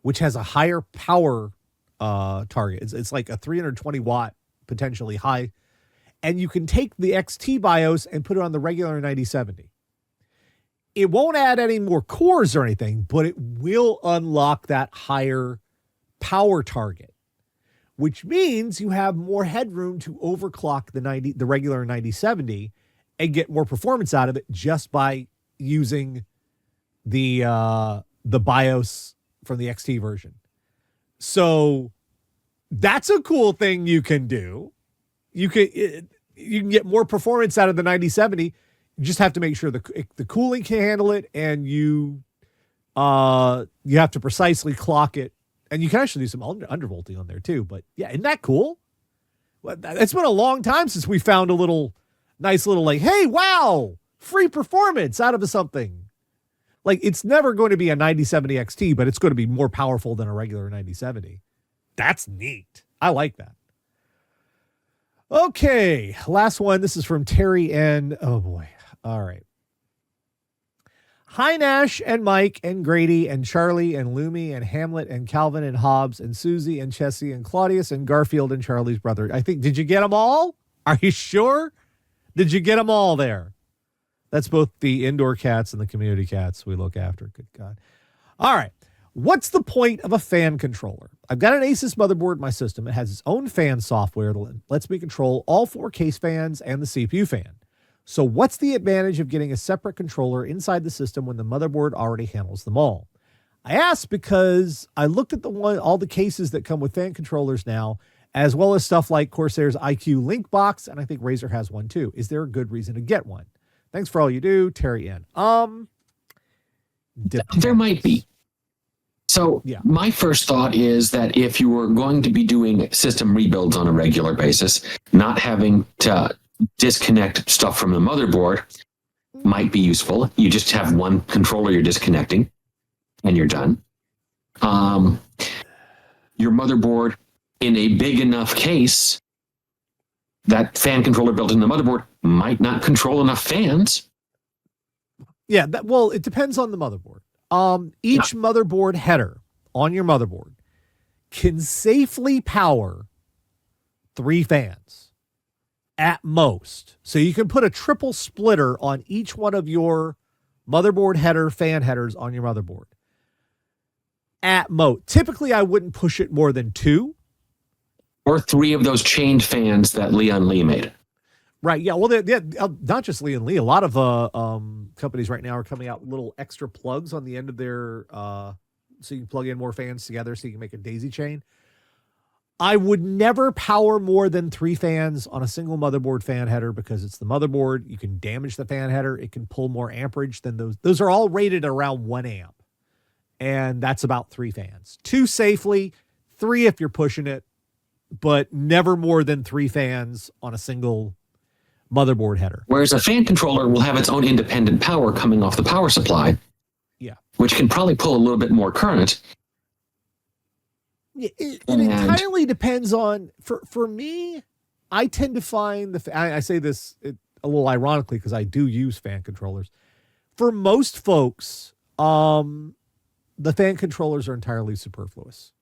Speaker 1: which has a higher power target. It's like a 320 watt, potentially high. And you can take the XT BIOS and put it on the regular 9070. It won't add any more cores or anything, but it will unlock that higher power target, which means you have more headroom to overclock the regular 9070 and get more performance out of it just by using the BIOS from the XT version. So that's a cool thing you can do. You can get more performance out of the 9070. You just have to make sure the cooling can handle it, and you have to precisely clock it. And you can actually do some undervolting on there too. But yeah, isn't that cool? Well, it's been a long time since we found a nice little like, hey, wow, free performance out of something. Like, it's never going to be a 9070 XT, but it's going to be more powerful than a regular 9070. That's neat. I like that. Okay, last one. This is from Terry N. Oh boy. All right. Hi, Nash and Mike and Grady and Charlie and Lumi and Hamlet and Calvin and Hobbs and Susie and Chessie and Claudius and Garfield and Charlie's brother. Did you get them all? Are you sure? Did you get them all there? That's both the indoor cats and the community cats we look after. Good God. All right. What's the point of a fan controller? I've got an Asus motherboard in my system. It has its own fan software that lets me control all 4 case fans and the CPU fan. So what's the advantage of getting a separate controller inside the system when the motherboard already handles them all? I asked because I looked at all the cases that come with fan controllers now, as well as stuff like Corsair's IQ Link box, and I think Razer has one too. Is there a good reason to get one? Thanks for all you do, Terry N.
Speaker 2: There might be. So yeah. My first thought is that if you were going to be doing system rebuilds on a regular basis, not having to disconnect stuff from the motherboard might be useful. You just have one controller you're disconnecting and you're done. your motherboard in a big enough case, that fan controller built in the motherboard might not control enough fans.
Speaker 1: Yeah, well, it depends on the motherboard. Each motherboard header on your motherboard can safely power 3 fans at most. So you can put a triple splitter on each one of your motherboard header fan headers on your motherboard. At most. Typically, I wouldn't push it more than 2.
Speaker 2: Or 3 of those chained fans that Leon Lee made.
Speaker 1: Right. Yeah. Well, not just Leon Lee. A lot of companies right now are coming out with little extra plugs on the end of their so you can plug in more fans together so you can make a daisy chain. I would never power more than 3 fans on a single motherboard fan header because it's the motherboard. You can damage the fan header. It can pull more amperage than those. Those are all rated around 1 amp. And that's about 3 fans. 2 safely, 3 if you're pushing it, but never more than 3 fans on a single motherboard header.
Speaker 2: Whereas a fan controller will have its own independent power coming off the power supply.
Speaker 1: Yeah.
Speaker 2: Which can probably pull a little bit more current.
Speaker 1: It entirely depends on, for me, I tend to find I say this a little ironically because I do use fan controllers. For most folks, the fan controllers are entirely superfluous.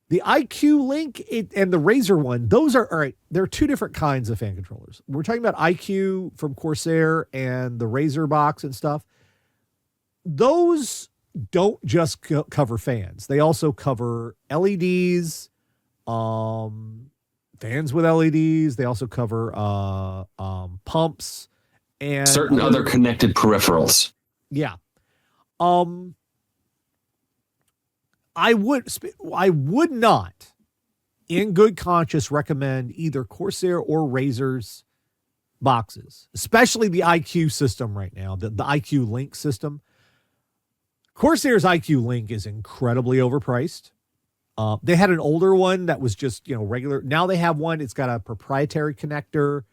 Speaker 1: The IQ Link and the Razer one, those are all right. There are 2 different kinds of fan controllers. We're talking about IQ from Corsair and the Razer box and stuff. Those don't just cover fans. They also cover LEDs, fans with LEDs. They also cover pumps and
Speaker 2: certain other connected peripherals.
Speaker 1: Yeah. I would not, in good conscience, recommend either Corsair or Razer's boxes, especially the IQ system right now, the IQ Link system. Corsair's IQ Link is incredibly overpriced. They had an older one that was just, regular. Now they have one. It's got a proprietary connector,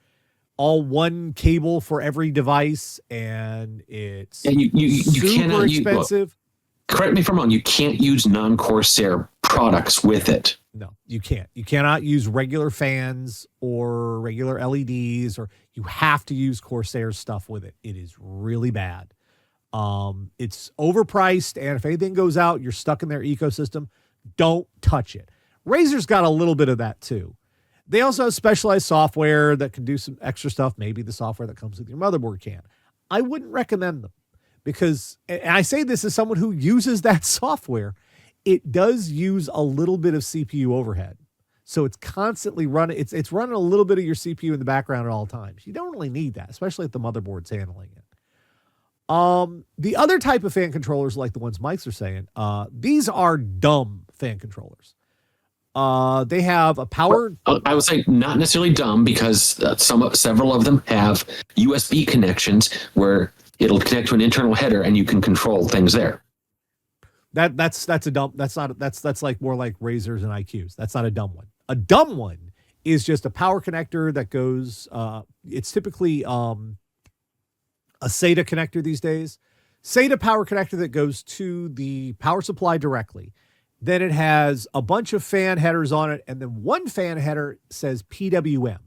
Speaker 1: all one cable for every device, and it's super expensive.
Speaker 2: Correct me if I'm wrong, you can't use non-Corsair products with it.
Speaker 1: No, you can't. You cannot use regular fans or regular LEDs, or you have to use Corsair stuff with it. It is really bad. It's overpriced, and if anything goes out, you're stuck in their ecosystem. Don't touch it. Razer's got a little bit of that too. They also have specialized software that can do some extra stuff. Maybe the software that comes with your motherboard can. I wouldn't recommend them because, and I say this as someone who uses that software, it does use a little bit of CPU overhead. So it's constantly running. It's running a little bit of your CPU in the background at all times. You don't really need that, especially if the motherboard's handling it. The other type of fan controllers, like the ones Mike's are saying, these are dumb fan controllers. They have a power.
Speaker 2: I would say not necessarily dumb because several of them have USB connections where it'll connect to an internal header and you can control things there.
Speaker 1: That's a dumb. That's like more like Razers and IQs. That's not a dumb one. A dumb one is just a power connector that goes. It's typically a SATA connector these days. SATA power connector that goes to the power supply directly. Then it has a bunch of fan headers on it, and then one fan header says PWM.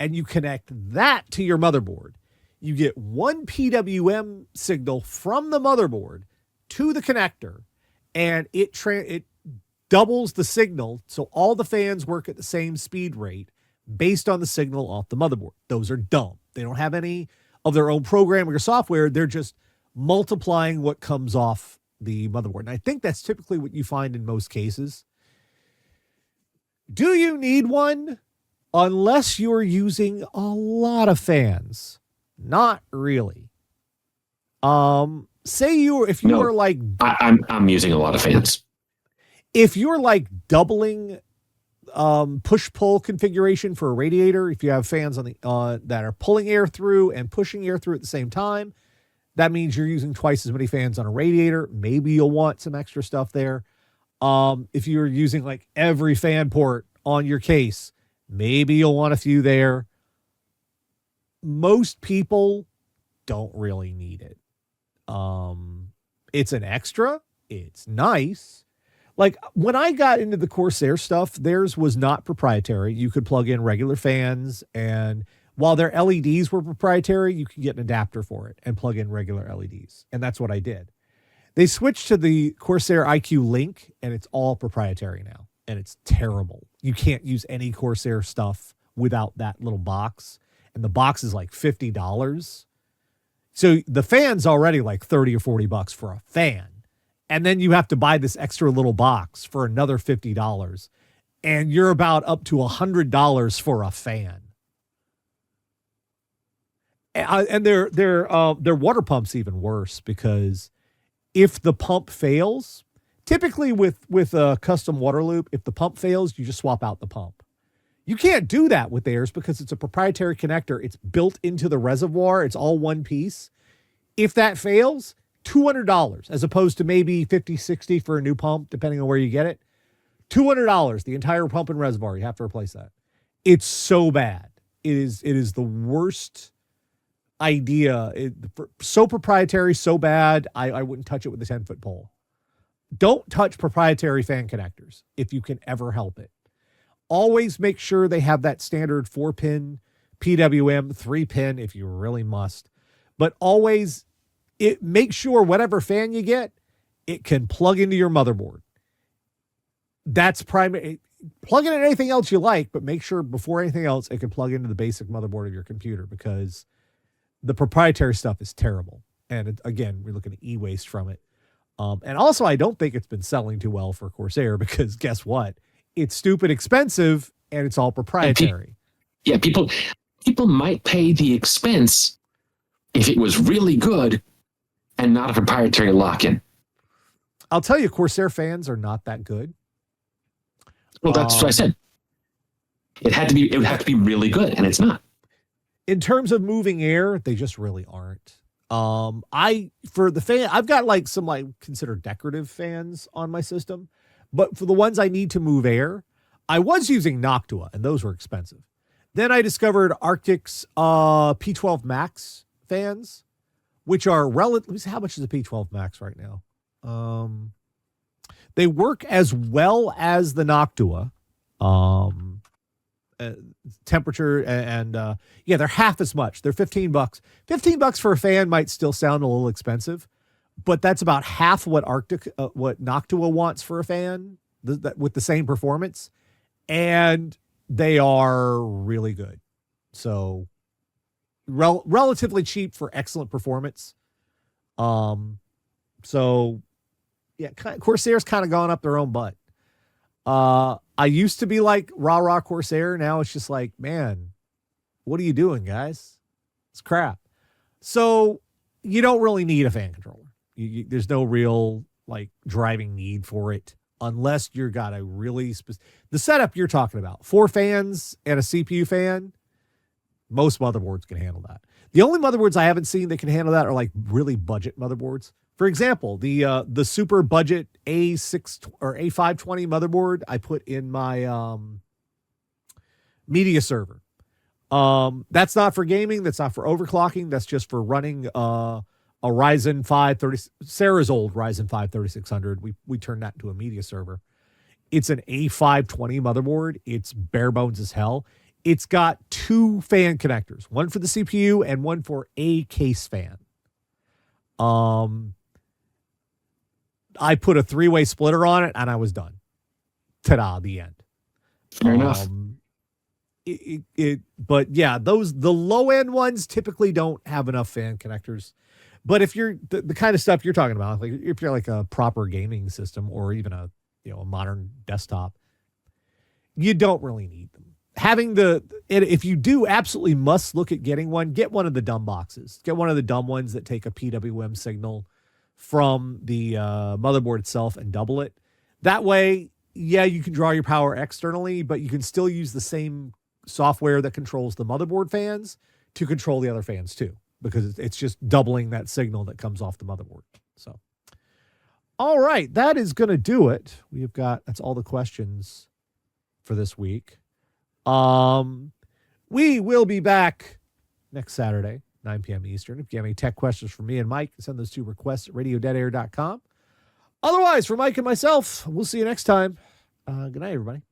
Speaker 1: And you connect that to your motherboard. You get one PWM signal from the motherboard to the connector, and it doubles the signal, so all the fans work at the same speed rate based on the signal off the motherboard. Those are dumb. They don't have any of their own programming or software. They're just multiplying what comes off the motherboard. And I think that's typically what you find in most cases. Do you need one? Unless you're using a lot of fans. Not really. Say if you were like...
Speaker 2: I'm using a lot of fans.
Speaker 1: If you're like doubling push-pull configuration for a radiator, if you have fans on the that are pulling air through and pushing air through at the same time, that means you're using twice as many fans on a radiator. Maybe you'll want some extra stuff there. If you're using like every fan port on your case, maybe you'll want a few there. Most people don't really need it. It's an extra. It's nice. Like when I got into the Corsair stuff, theirs was not proprietary. You could plug in regular fans, and while their LEDs were proprietary, you could get an adapter for it and plug in regular LEDs. And that's what I did. They switched to the Corsair IQ Link, and it's all proprietary now. And it's terrible. You can't use any Corsair stuff without that little box. And the box is like $50. So the fan's already like 30 or $40 for a fan. And then you have to buy this extra little box for another $50. And you're about up to $100 for a fan. And their water pump's even worse, because if the pump fails, typically with a custom water loop, if the pump fails, you just swap out the pump. You can't do that with theirs because it's a proprietary connector. It's built into the reservoir. It's all one piece. If that fails, $200 as opposed to maybe $50, $60 for a new pump, depending on where you get it. $200, the entire pump and reservoir. You have to replace that. It's so bad. It is the worst idea. So proprietary, so bad. I wouldn't touch it with a 10-foot pole. Don't touch proprietary fan connectors if you can ever help it. Always make sure they have that standard 4-pin PWM, 3-pin if you really must. But always make sure whatever fan you get, it can plug into your motherboard. That's primary. Plug in anything else you like, but make sure before anything else, it can plug into the basic motherboard of your computer, because the proprietary stuff is terrible. And again, we're looking at e-waste from it. And also, I don't think it's been selling too well for Corsair, because guess what? It's stupid expensive and it's all proprietary.
Speaker 2: People might pay the expense if it was really good and not a proprietary lock-in.
Speaker 1: I'll tell you, Corsair fans are not that good.
Speaker 2: Well, that's what I said. It would have to be really good, and it's not.
Speaker 1: In terms of moving air, they just really aren't. For the fan, I've got like some considered decorative fans on my system, but for the ones I need to move air, I was using Noctua, and those were expensive. Then I discovered Arctic's P12 Max fans, which are relative. Let me see, how much is a P12 Max right now? They work as well as the Noctua. Temperature and they're half as much. They're $15. $15 for a fan might still sound a little expensive, but that's about half what what Noctua wants for a fan with the same performance, and they are really good. So relatively cheap for excellent performance. So yeah, Corsair's kind of gone up their own butt. I used to be like rah Corsair. Now it's just like, man, what are you doing, guys? It's crap. So you don't really need a fan controller. There's no real driving need for it unless you've got a really the setup you're talking about. 4 fans and a CPU fan. Most motherboards can handle that. The only motherboards I haven't seen that can handle that are really budget motherboards. For example, the super budget A6 or A520 motherboard I put in my media server. That's not for gaming. That's not for overclocking. That's just for running a Ryzen 5 Sarah's old Ryzen 5 3600. We turned that into a media server. It's an A520 motherboard. It's bare bones as hell. It's got 2 fan connectors, one for the CPU and one for a case fan. I put a 3-way splitter on it and I was done. Ta-da, the end.
Speaker 2: Fair enough.
Speaker 1: But yeah, the low end ones typically don't have enough fan connectors. But if you're the kind of stuff you're talking about, if you're like a proper gaming system or even a modern desktop, you don't really need them. If you do absolutely must look at getting one, get one of the dumb boxes. Get one of the dumb ones that take a PWM signal from the motherboard itself and double it. That way, yeah, you can draw your power externally, but you can still use the same software that controls the motherboard fans to control the other fans too, because it's just doubling that signal that comes off the motherboard. So, all right, that is going to do it. That's all the questions for this week. We will be back next Saturday, 9 p.m. Eastern. If you have any tech questions for me and Mike, send those to requests@radiodeadair.com. Otherwise, for Mike and myself, we'll see you next time. Good night, everybody.